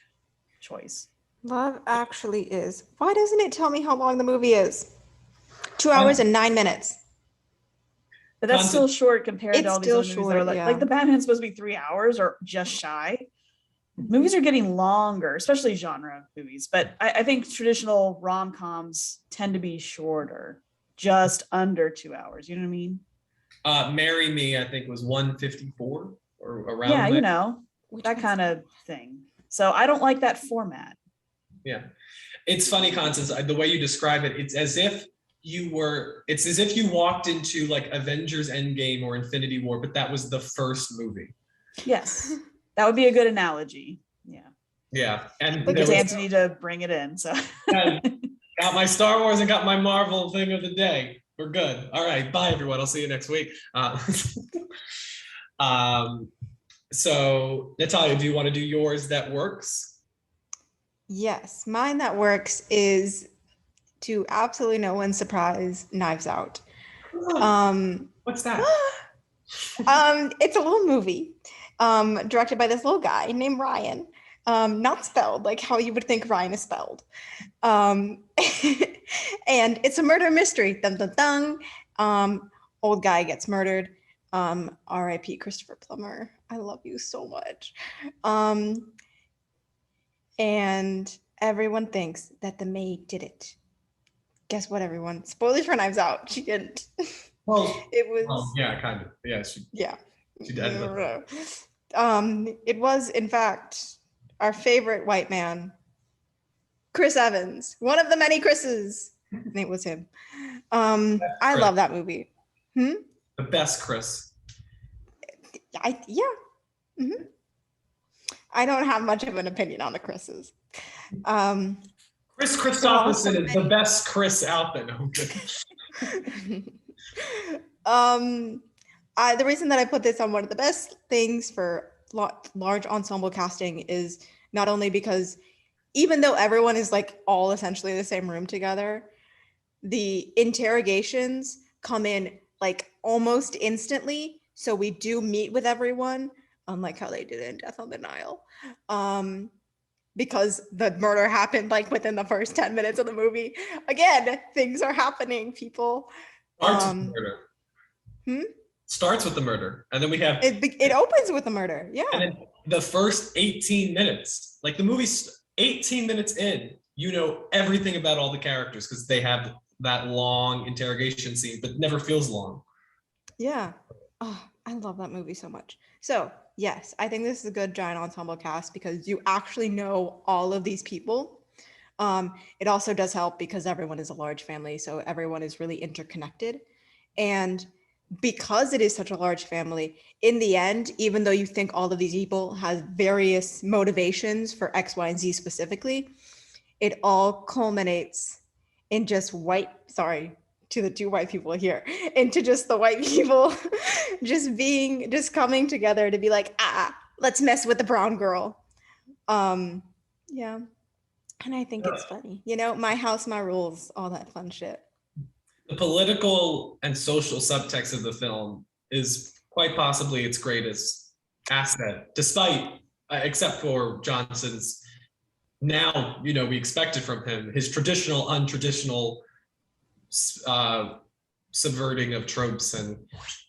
choice. Love Actually is. Why doesn't it tell me how long the movie is? 2 hours and 9 minutes. But that's still short compared to all these other movies that are yeah. like the Batman's supposed to be 3 hours or just shy. Movies are getting longer, especially genre movies. But I think traditional rom-coms tend to be shorter, just under 2 hours. You know what I mean? Marry Me, I think, was 154 or around. Yeah, that kind of thing. So I don't like that format. Yeah. It's funny, Constance, the way you describe it, it's as if you walked into like Avengers Endgame or Infinity War, but that was the first movie. Yes. That would be a good analogy. Yeah. Yeah. And it's Antony to bring it in. So got my Star Wars and got my Marvel thing of the day. We're good. All right. Bye, everyone. I'll see you next week. So, Natalia, do you want to do yours that works? Yes. Mine that works is, to absolutely no one's surprise, Knives Out. What's that? It's a little movie directed by this little guy named Ryan. Not spelled like how you would think Ryan is spelled. And it's a murder mystery. Dun, dun, dun. Old guy gets murdered. R.I.P. Christopher Plummer. I love you so much. And everyone thinks that the maid did it. Guess what, everyone? Spoilers for Knives Out. She didn't. Well, it was. Yeah, kind of. Yeah, she did. It was, in fact, our favorite white man, Chris Evans, one of the many Chris's. And it was him. I love that movie. The best Chris. Yeah. Mm-hmm. I don't have much of an opinion on the Chris's. Chris Christopherson is the best Chris out there. No, the reason that I put this on one of the best things for large ensemble casting is not only because even though everyone is like all essentially in the same room together, the interrogations come in like almost instantly. So we do meet with everyone, unlike how they did in Death on the Nile. Because the murder happened like within the first 10 minutes of the movie. Again, things are happening, people. Starts with the murder. Starts with the murder. And then we have... It opens with the murder, yeah. And then the first 18 minutes, like the movie's 18 minutes in, you know everything about all the characters because they have that long interrogation scene, but never feels long. Yeah. Oh, I love that movie so much. So yes, I think this is a good giant ensemble cast because you actually know all of these people. It also does help because everyone is a large family, so everyone is really interconnected. And because it is such a large family, in the end, even though you think all of these people have various motivations for X, Y, and Z specifically, it all culminates in just sorry to the two white people here, into just the white people just coming together to be like, let's mess with the brown girl. Yeah. And I think it's funny. My house, my rules, all that fun shit. The political and social subtext of the film is quite possibly its greatest asset, despite, except for Johnson's, now, we expected from him, his traditional, untraditional subverting of tropes and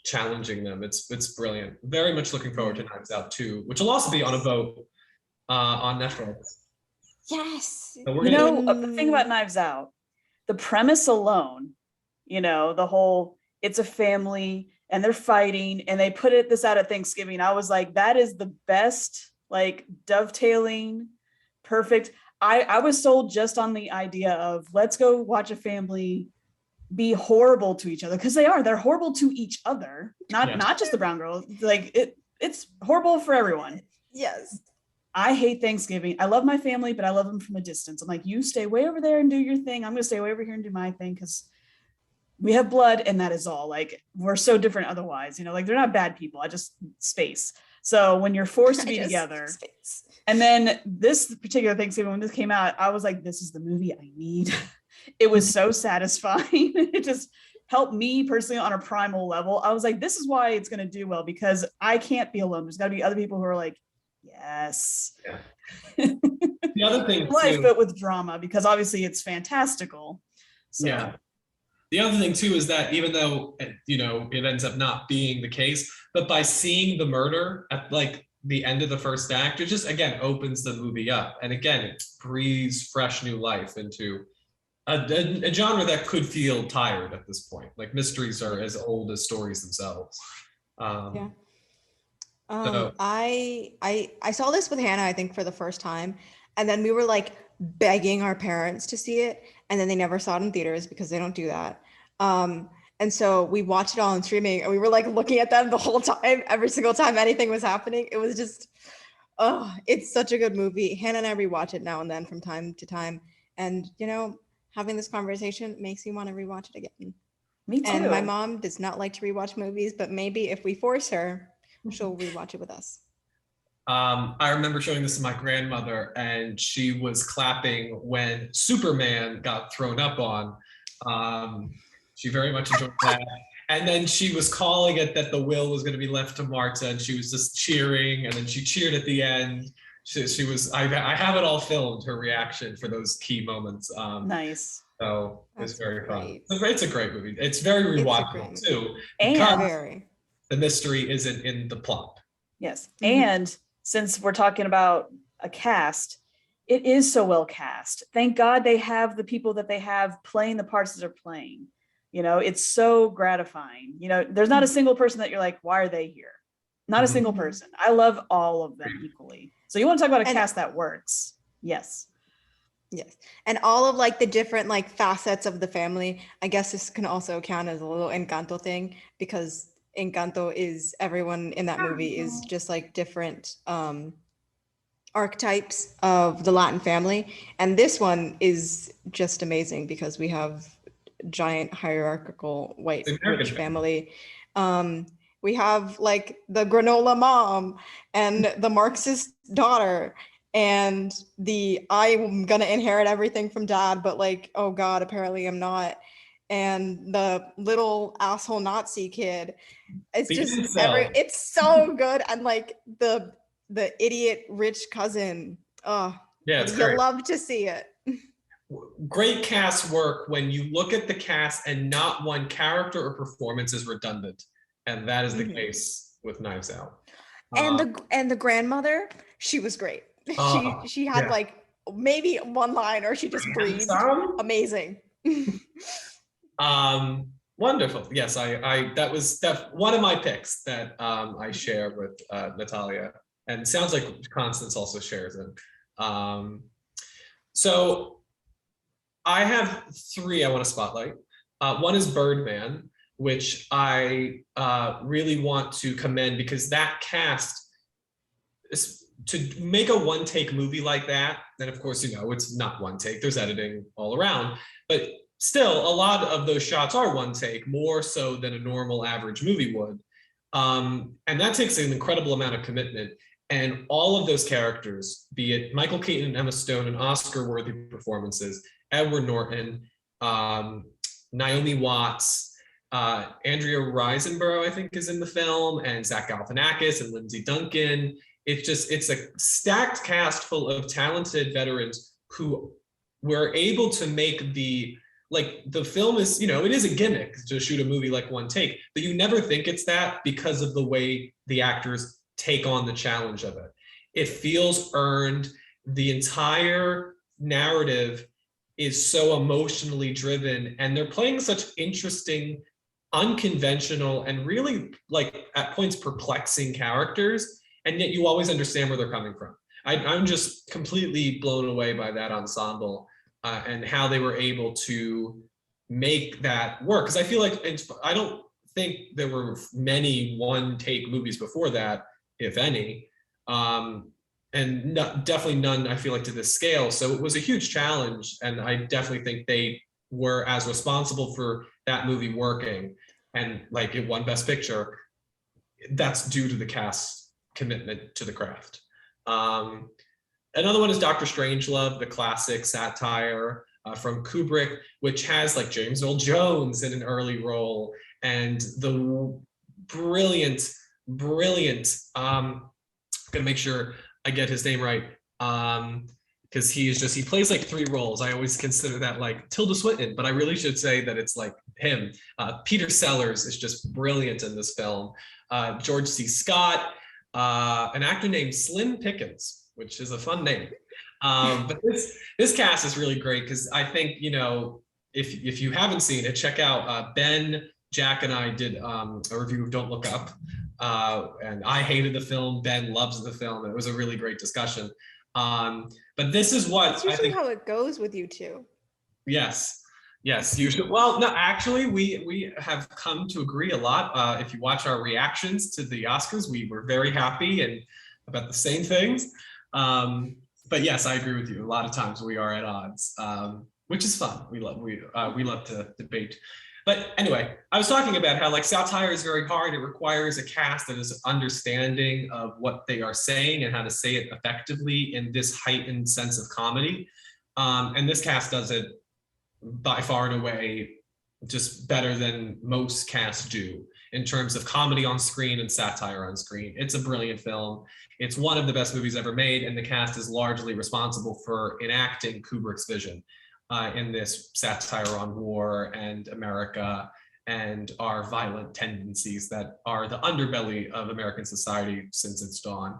challenging them. It's brilliant. Very much looking forward to Knives Out 2, which will also be on a vote on Netflix. Yes. So the thing about Knives Out, the premise alone, the whole, it's a family and they're fighting and they put this out at Thanksgiving. I was like, that is the best, like, dovetailing, perfect. I was sold just on the idea of, let's go watch a family be horrible to each other, because they're horrible to each other, not just the brown girl. Like, it's horrible for everyone. Yes. I hate Thanksgiving. I love my family, but I love them from a distance. I'm like, you stay way over there and do your thing. I'm going to stay way over here and do my thing, because we have blood and that is all. Like, we're so different otherwise, like, they're not bad people. I just space. So when you're forced to be together, and then this particular Thanksgiving, when this came out, I was like, this is the movie I need. It was so satisfying. It just helped me personally on a primal level. I was like, this is why it's going to do well, because I can't be alone. There's got to be other people who are like, yes. Yeah. The other thing, life, but with drama, because obviously it's fantastical. So. Yeah. The other thing too is that even though it ends up not being the case, but by seeing the murder at like the end of the first act, it just again opens the movie up, and again it breathes fresh new life into a genre that could feel tired at this point. Like, mysteries are as old as stories themselves. Yeah. I saw this with Hannah, I think, for the first time, and then we were like begging our parents to see it, and then they never saw it in theaters because they don't do that. And so we watched it all on streaming, and we were like looking at them the whole time, every single time anything was happening. It was just, it's such a good movie. Hannah and I rewatch it now and then from time to time, and having this conversation makes me want to rewatch it again. Me too. And my mom does not like to rewatch movies, but maybe if we force her, she'll rewatch it with us. I remember showing this to my grandmother, and she was clapping when Superman got thrown up on. She very much enjoyed that. And then she was calling it that the will was going to be left to Marta, and she was just cheering, and then she cheered at the end. She was, I have it all filmed, her reaction for those key moments. Nice. So it's very great. fun. It's a great movie. It's very rewatchable too. And the mystery isn't in the plot. Yes. Mm-hmm. And since we're talking about a cast, it is so well cast. Thank God they have the people that they have playing the parts that they're playing. It's so gratifying. There's not a single person that you're like, why are they here? Not a single person. I love all of them equally. So you want to talk about a cast that works? Yes. Yes. And all of like the different like facets of the family. I guess this can also count as a little Encanto thing, because Encanto is, everyone in that movie is just like different archetypes of the Latin family. And this one is just amazing because we have giant hierarchical white rich family. We have like the granola mom and the Marxist daughter and the I'm gonna inherit everything from dad, but like, oh God, apparently I'm not. And the little asshole Nazi kid. It's just it's so good. And like the idiot rich cousin. Oh yeah, it's great. Love to see it. Great cast work when you look at the cast and not one character or performance is redundant. And that is the case with Knives Out. And the grandmother, she was great. She had like maybe one line, or she just breathed. Amazing. Wonderful. Yes, I that was one of my picks that I share with Natalia, and it sounds like Constance also shares it. So I have three I want to spotlight. One is Birdman, which I really want to commend because that cast is to make a one take movie like that. And of course, it's not one take, there's editing all around, but still a lot of those shots are one take, more so than a normal average movie would. And that takes an incredible amount of commitment. And all of those characters, be it Michael Keaton and Emma Stone, and Oscar-worthy performances, Edward Norton, Naomi Watts, Andrea Riseborough, I think, is in the film, and Zach Galifianakis and Lindsay Duncan. It's a stacked cast full of talented veterans who were able to make the film is, it is a gimmick to shoot a movie like one take, but you never think it's that because of the way the actors take on the challenge of it. It feels earned. The entire narrative is so emotionally driven, and they're playing such interesting, unconventional, and really at points perplexing characters, and yet you always understand where they're coming from. I'm just completely blown away by that ensemble and how they were able to make that work. Because I feel like I don't think there were many one take movies before that, if any, and definitely none, I feel like, to this scale. So it was a huge challenge, and I definitely think they were as responsible for that movie working, and it won Best Picture. That's due to the cast's commitment to the craft. Another one is Dr. Strangelove, the classic satire from Kubrick, which has James Earl Jones in an early role, and the brilliant, I'm gonna make sure I get his name right, because he plays three roles. I always consider that Tilda Swinton, but I really should say that it's him. Peter Sellers is just brilliant in this film. George C. Scott, an actor named Slim Pickens, which is a fun name. But this cast is really great because I think, if you haven't seen it, check out Ben, Jack, and I did a review of Don't Look Up. And I hated the film. Ben loves the film. It was a really great discussion. But this is what That's usually I think how it goes with you two. Yes, you should. Well, no, actually, we have come to agree a lot. If you watch our reactions to the Oscars, we were very happy and about the same things. But yes, I agree with you. A lot of times we are at odds, which is fun. We love to debate. But anyway, I was talking about how satire is very hard. It requires a cast that is understanding of what they are saying and how to say it effectively in this heightened sense of comedy. And this cast does it by far and away just better than most casts do in terms of comedy on screen and satire on screen. It's a brilliant film. It's one of the best movies ever made, and the cast is largely responsible for enacting Kubrick's vision in this satire on war and America and our violent tendencies that are the underbelly of American society since its dawn.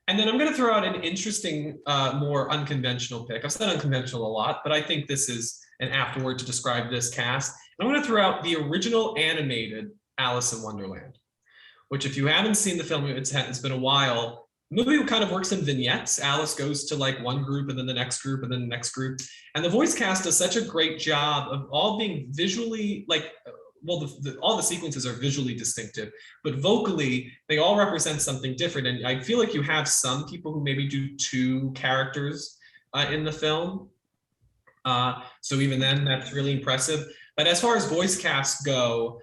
And then I'm going to throw out an interesting, more unconventional pick. I've said unconventional a lot, but I think this is an apt word to describe this cast. And I'm going to throw out the original animated Alice in Wonderland, which, if you haven't seen the film, it's been a while. The movie kind of works in vignettes. Alice goes to one group and then the next group and then the next group. And the voice cast does such a great job of all being visually all the sequences are visually distinctive, but vocally they all represent something different. And I feel like you have some people who maybe do two characters in the film. So even then, that's really impressive. But as far as voice casts go,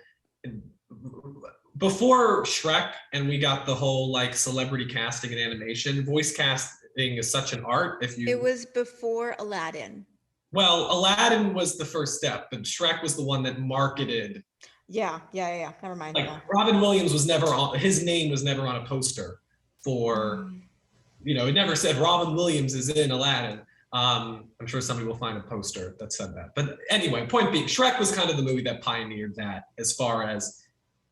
before Shrek and we got the whole celebrity casting and animation, voice casting is such an art. It was before Aladdin. Well, Aladdin was the first step, but Shrek was the one that marketed. Yeah. Never mind. Robin Williams was never on, his name was never on a poster for, it never said Robin Williams is in Aladdin. I'm sure somebody will find a poster that said that. But anyway, point being, Shrek was kind of the movie that pioneered that, as far as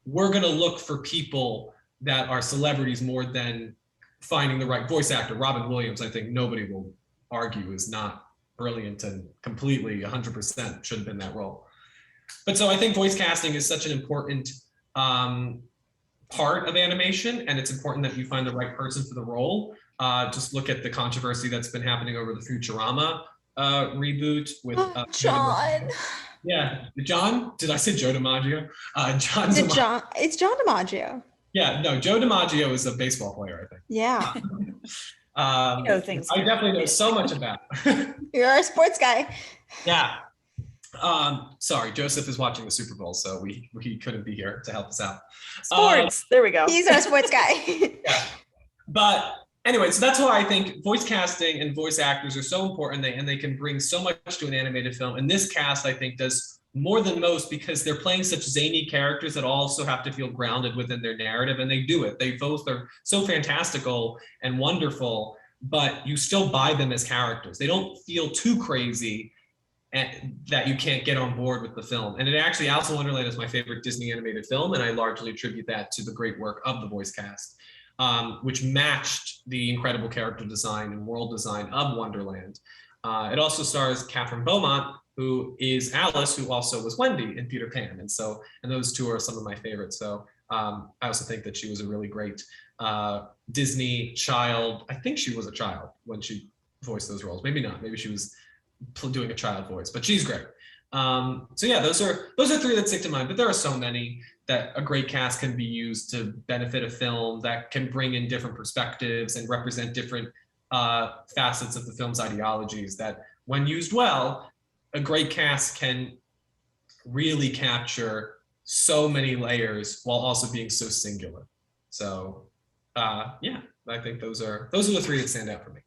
we're going to look for people that are celebrities more than finding the right voice actor. Robin Williams, I think nobody will argue, is not brilliant and completely 100% should have been that role. But so I think voice casting is such an important part of animation, and it's important that you find the right person for the role. Just look at the controversy that's been happening over the Futurama reboot with Joe John. DiMaggio. Yeah, John. Did I say Joe DiMaggio? John Is it DiMaggio. John? It's John DiMaggio. Yeah, no, Joe DiMaggio is a baseball player, I think. Yeah. You know things. I definitely know so much about. You're a sports guy. Yeah. Sorry, Joseph is watching the Super Bowl, so we couldn't be here to help us out. Sports. There we go. He's our sports guy. Yeah. But anyway, so that's why I think voice casting and voice actors are so important, and they can bring so much to an animated film. And this cast, I think, does more than most because they're playing such zany characters that also have to feel grounded within their narrative, and they do it. They both are so fantastical and wonderful, but you still buy them as characters. They don't feel too crazy and that you can't get on board with the film. And it actually, Alice in Wonderland is my favorite Disney animated film, and I largely attribute that to the great work of the voice cast, which matched the incredible character design and world design of Wonderland. It also stars Catherine Beaumont, who is Alice, who also was Wendy in Peter Pan. And those two are some of my favorites. So I also think that she was a really great Disney child. I think she was a child when she voiced those roles. Maybe not. Maybe she was doing a child voice, but she's great. So yeah, those are three that stick to mind, but there are so many that a great cast can be used to benefit a film, that can bring in different perspectives and represent different facets of the film's ideologies, that when used well, a great cast can really capture so many layers while also being so singular. So yeah, I think those are the three that stand out for me.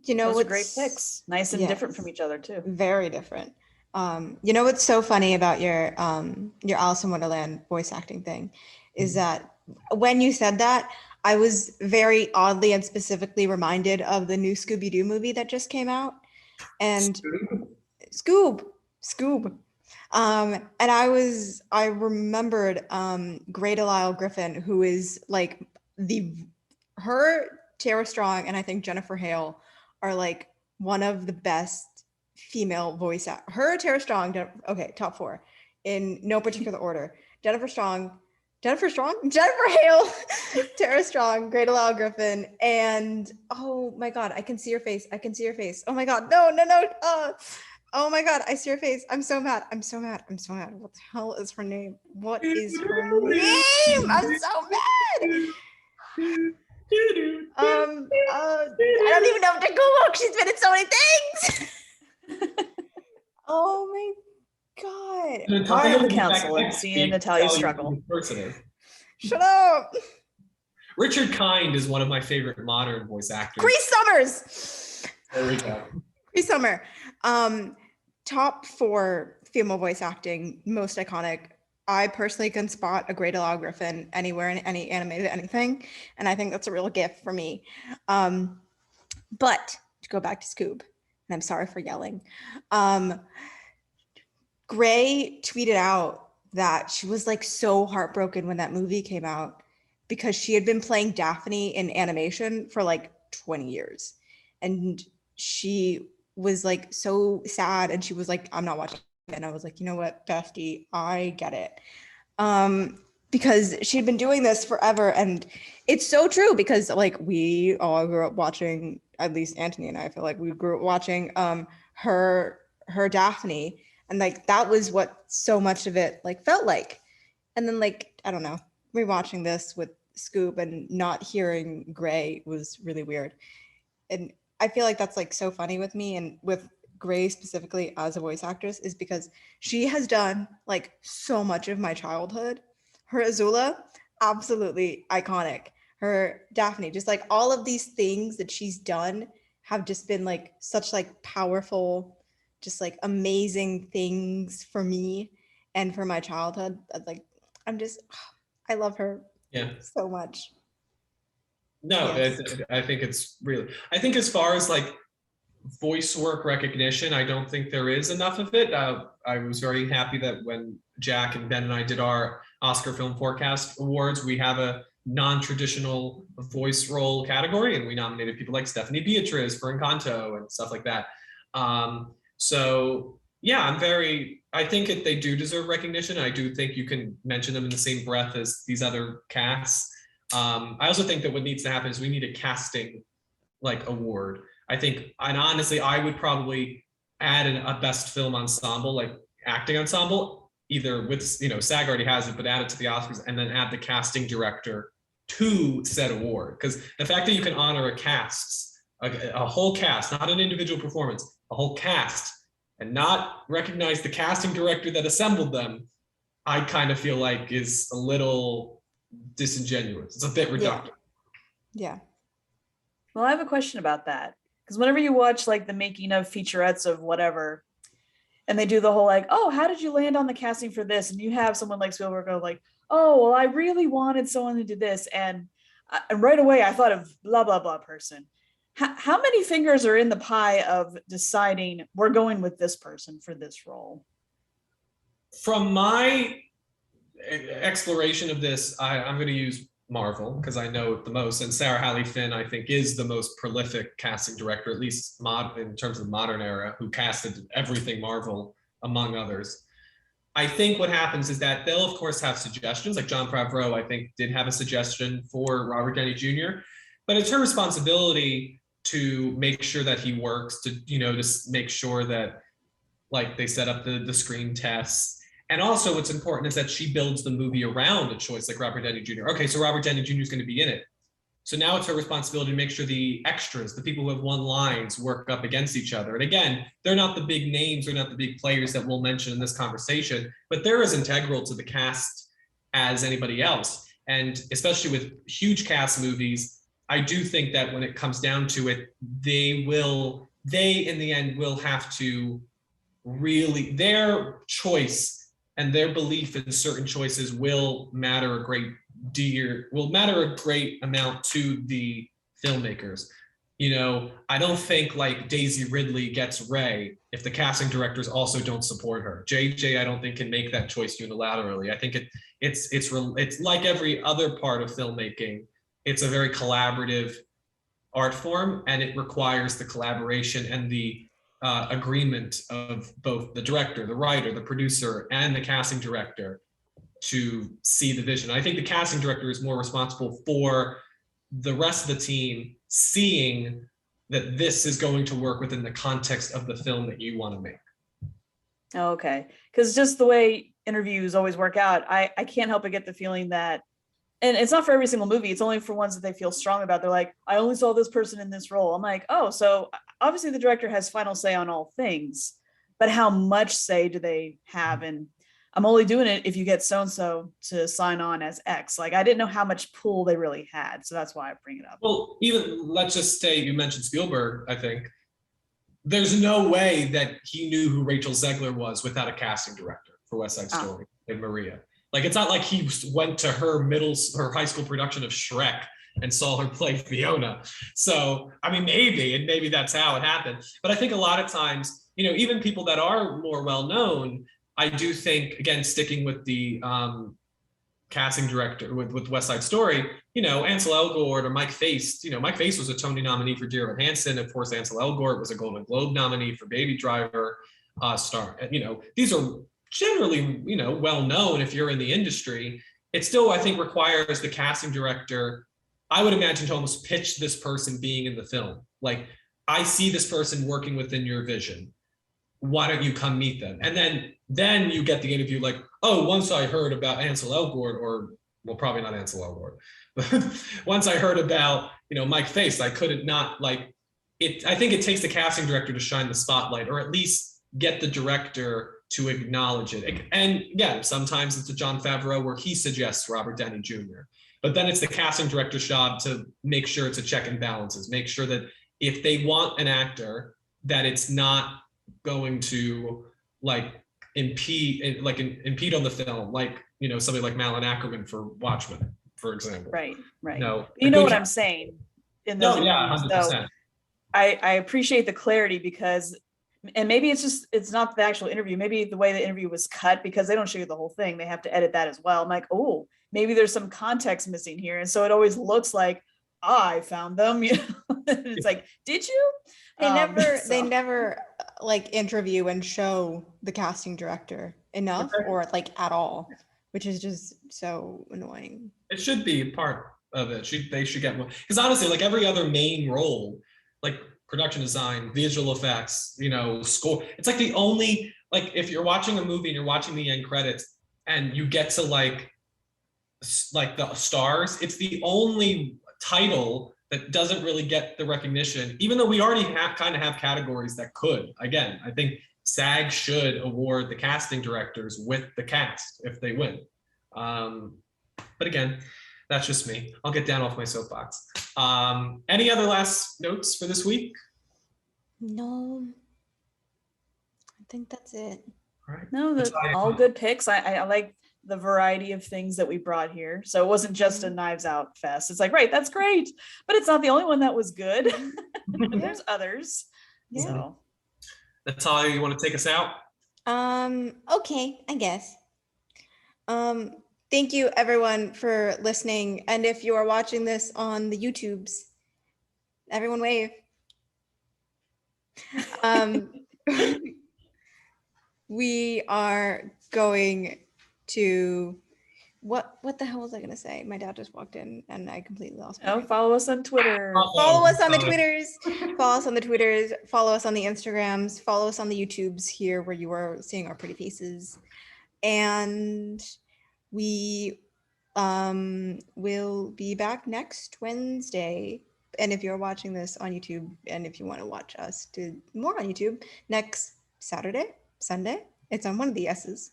You know, those what's are great picks. Nice and different from each other too. Very different. You know what's so funny about your Alice in Wonderland voice acting thing is that when you said that, I was very oddly and specifically reminded of the new Scooby-Doo movie that just came out. And Scoob. And I remembered Grey Delisle Griffin, who is like her, Tara Strong, and I think Jennifer Hale are like one of the best female voice actors. Her, Tara Strong, okay, top four in no particular order. Jennifer Hale, Tara Strong, Grey Delisle Griffin, and oh my God, I can see your face. Oh my God, no. Oh my God, I see your face. I'm so mad. What the hell is her name? What is her name? I'm so mad. I don't even know what to Google. She's been in so many things. Oh my God. I am the council and seeing Natalia struggle. Shut up. Richard Kind is one of my favorite modern voice actors. Cree Summers. There we go. Cree Summer. Top four female voice acting, most iconic. I personally can spot a Grey Delisle Griffin anywhere in any animated anything, and I think that's a real gift for me. But to go back to Scoob, and I'm sorry for yelling, Grey tweeted out that she was like so heartbroken when that movie came out because she had been playing Daphne in animation for like 20 years, and she was like so sad, and she was like, I'm not watching. And I was like, you know what, bestie, I get it. Because she'd been doing this forever. And it's so true because like we all grew up watching, at least Antony and I feel like we grew up watching her Daphne. And like that was what so much of it like felt like. And then like, I don't know, rewatching this with Scoob and not hearing Grey was really weird. And I feel like that's like so funny with me and with Grey specifically as a voice actress is because she has done like so much of my childhood. Her Azula, absolutely iconic. Her Daphne, just like all of these things that she's done have just been like such like powerful, just like amazing things for me and for my childhood. Like I love her so much. No, yes. I think it's really, I think as far as like voice work recognition, I don't think there is enough of it. I was very happy that when Jack and Ben and I did our Oscar Film Forecast Awards, we have a non-traditional voice role category, and we nominated people like Stephanie Beatriz for Encanto and stuff like that. So yeah, I think they do deserve recognition. I do think you can mention them in the same breath as these other casts. I also think that what needs to happen is we need a casting like award. I think, and honestly, I would probably add a best film ensemble, like acting ensemble, either with, you know, SAG already has it, but add it to the Oscars and then add the casting director to said award. Because the fact that you can honor a whole cast, not an individual performance, a whole cast, and not recognize the casting director that assembled them, I kind of feel like is a little disingenuous. It's a bit reductive. Yeah. Well, I have a question about that. Because whenever you watch like the making of featurettes of whatever, and they do the whole like, oh, how did you land on the casting for this? And you have someone like Spielberg go like, oh, well, I really wanted someone to do this. And right away I thought of blah, blah, blah person. How many fingers are in the pie of deciding we're going with this person for this role? From my exploration of this, I'm going to use Marvel because I know it the most, and Sarah Hallie Finn I think is the most prolific casting director, at least in terms of modern era, who casted everything Marvel among others. I think what happens is that they'll of course have suggestions, like Jon Favreau I think did have a suggestion for Robert Downey Jr., but it's her responsibility to make sure that he works, to, you know, just make sure that like they set up the screen tests. And also what's important is that she builds the movie around a choice like Robert Downey Jr. Okay, so Robert Downey Jr. is going to be in it. So now it's her responsibility to make sure the extras, the people who have won lines, work up against each other. And again, they're not the big names, they're not the big players that we'll mention in this conversation, but they're as integral to the cast as anybody else. And especially with huge cast movies, I do think that when it comes down to it, they in the end will have to really, their choice and their belief in certain choices will matter a great amount to the filmmakers. You know, I don't think like Daisy Ridley gets Rey if the casting directors also don't support her. JJ, I don't think can make that choice unilaterally. I think it's like every other part of filmmaking. It's a very collaborative art form, and it requires the collaboration and the agreement of both the director, the writer, the producer, and the casting director to see the vision. I think the casting director is more responsible for the rest of the team seeing that this is going to work within the context of the film that you want to make. Okay, because just the way interviews always work out, I can't help but get the feeling that, and it's not for every single movie, it's only for ones that they feel strong about. They're like, I only saw this person in this role. I'm like, oh, so obviously the director has final say on all things, but how much say do they have? And I'm only doing it if you get so-and-so to sign on as X. Like, I didn't know how much pull they really had. So that's why I bring it up. Well, even let's just say you mentioned Spielberg, I think. There's no way that he knew who Rachel Zegler was without a casting director for West Side Story and Maria. Like, it's not like he went to her high school production of Shrek and saw her play Fiona. So, I mean, maybe that's how it happened. But I think a lot of times, you know, even people that are more well-known, I do think, again, sticking with the casting director with West Side Story, you know, Ansel Elgort or Mike Faist. You know, Mike Faist was a Tony nominee for Dear Evan Hansen. Of course, Ansel Elgort was a Golden Globe nominee for Baby Driver. You know, these are generally, you know, well known if you're in the industry. It still, I think, requires the casting director, I would imagine, to almost pitch this person being in the film. Like, I see this person working within your vision. Why don't you come meet them? And then you get the interview like, oh, once I heard about Ansel Elgort, or, well, probably not Ansel Elgort, but once I heard about, you know, Mike Faist, I couldn't not like it. I think it takes the casting director to shine the spotlight, or at least get the director to acknowledge it. And again, sometimes it's a Jon Favreau where he suggests Robert Downey Jr., but then it's the casting director's job to make sure it's a check and balances, make sure that if they want an actor, that it's not going to like impede on the film, like, you know, somebody like Malin Ackerman for Watchmen, for example. Right. No, you know what I'm saying in those no, yeah, 100%. So I appreciate the clarity, because, and maybe it's not the actual interview, maybe the way the interview was cut, because they don't show you the whole thing, they have to edit that as well. I'm like, oh, maybe there's some context missing here, and so it always looks like I found them, you know. It's like, did you? They never like interview and show the casting director enough or like at all, which is just so annoying. It should be part of it. They should get more, because honestly, like every other main role, like production design, visual effects, score. It's like the only, like if you're watching a movie and you're watching the end credits and you get to like the stars, it's the only title that doesn't really get the recognition, even though we already kind of have categories that could. Again, I think SAG should award the casting directors with the cast if they win. But again, that's just me. I'll get down off my soapbox. Any other last notes for this week? No, I think that's it. All right. No, all good picks. I like the variety of things that we brought here. So it wasn't just a Knives Out fest. It's like, right, that's great, but it's not the only one that was good. There's others. Yeah. So Natalia, you want to take us out? Okay, I guess. Thank you everyone for listening. And if you are watching this on the YouTubes, everyone wave. We are going to what the hell was I gonna say? My dad just walked in and I completely lost my brain. follow us on Twitter. Follow us on the Twitters. Follow us on the Twitters. Follow us on the Instagrams. Follow us on the YouTubes here where you are seeing our pretty faces. And we will be back next Wednesday. And if you're watching this on YouTube, and if you want to watch us do more on YouTube, next Saturday, Sunday, it's on one of the S's.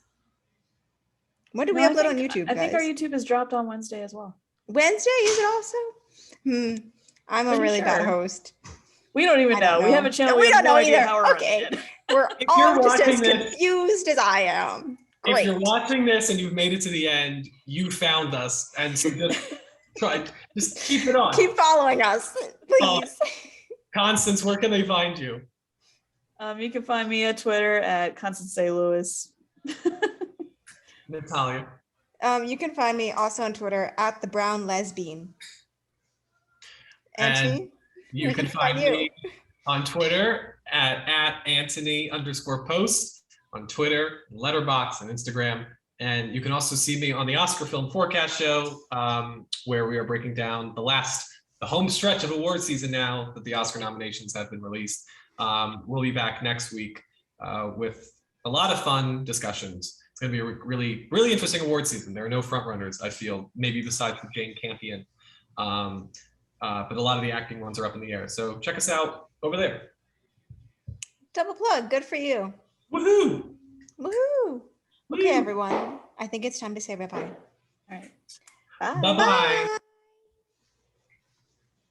When do we upload on YouTube, guys? I think our YouTube is dropped on Wednesday as well. Wednesday, is it also? I'm a really bad host. We don't even know. We have a channel. We don't know either. How okay. We're all just as confused as I am. Great. If you're watching this and you've made it to the end, you found us. And so just keep it on. Keep following us, please. Constance, where can they find you? You can find me at Twitter at Constance A. Lewis. Natalia. You can find me also on Twitter at the Brown Lesbian. Antony, you can find me on Twitter at Antony_post on Twitter, Letterboxd, and Instagram. And you can also see me on the Oscar Film Forecast Show, where we are breaking down the home stretch of award season now that the Oscar nominations have been released. We'll be back next week with a lot of fun discussions. It's going to be a really, really interesting award season. There are no front runners, I feel, maybe besides the Jane Campion. But a lot of the acting ones are up in the air. So check us out over there. Double plug. Good for you. Woohoo! Woohoo! Okay, everyone. I think it's time to say bye-bye. All right. Bye-bye.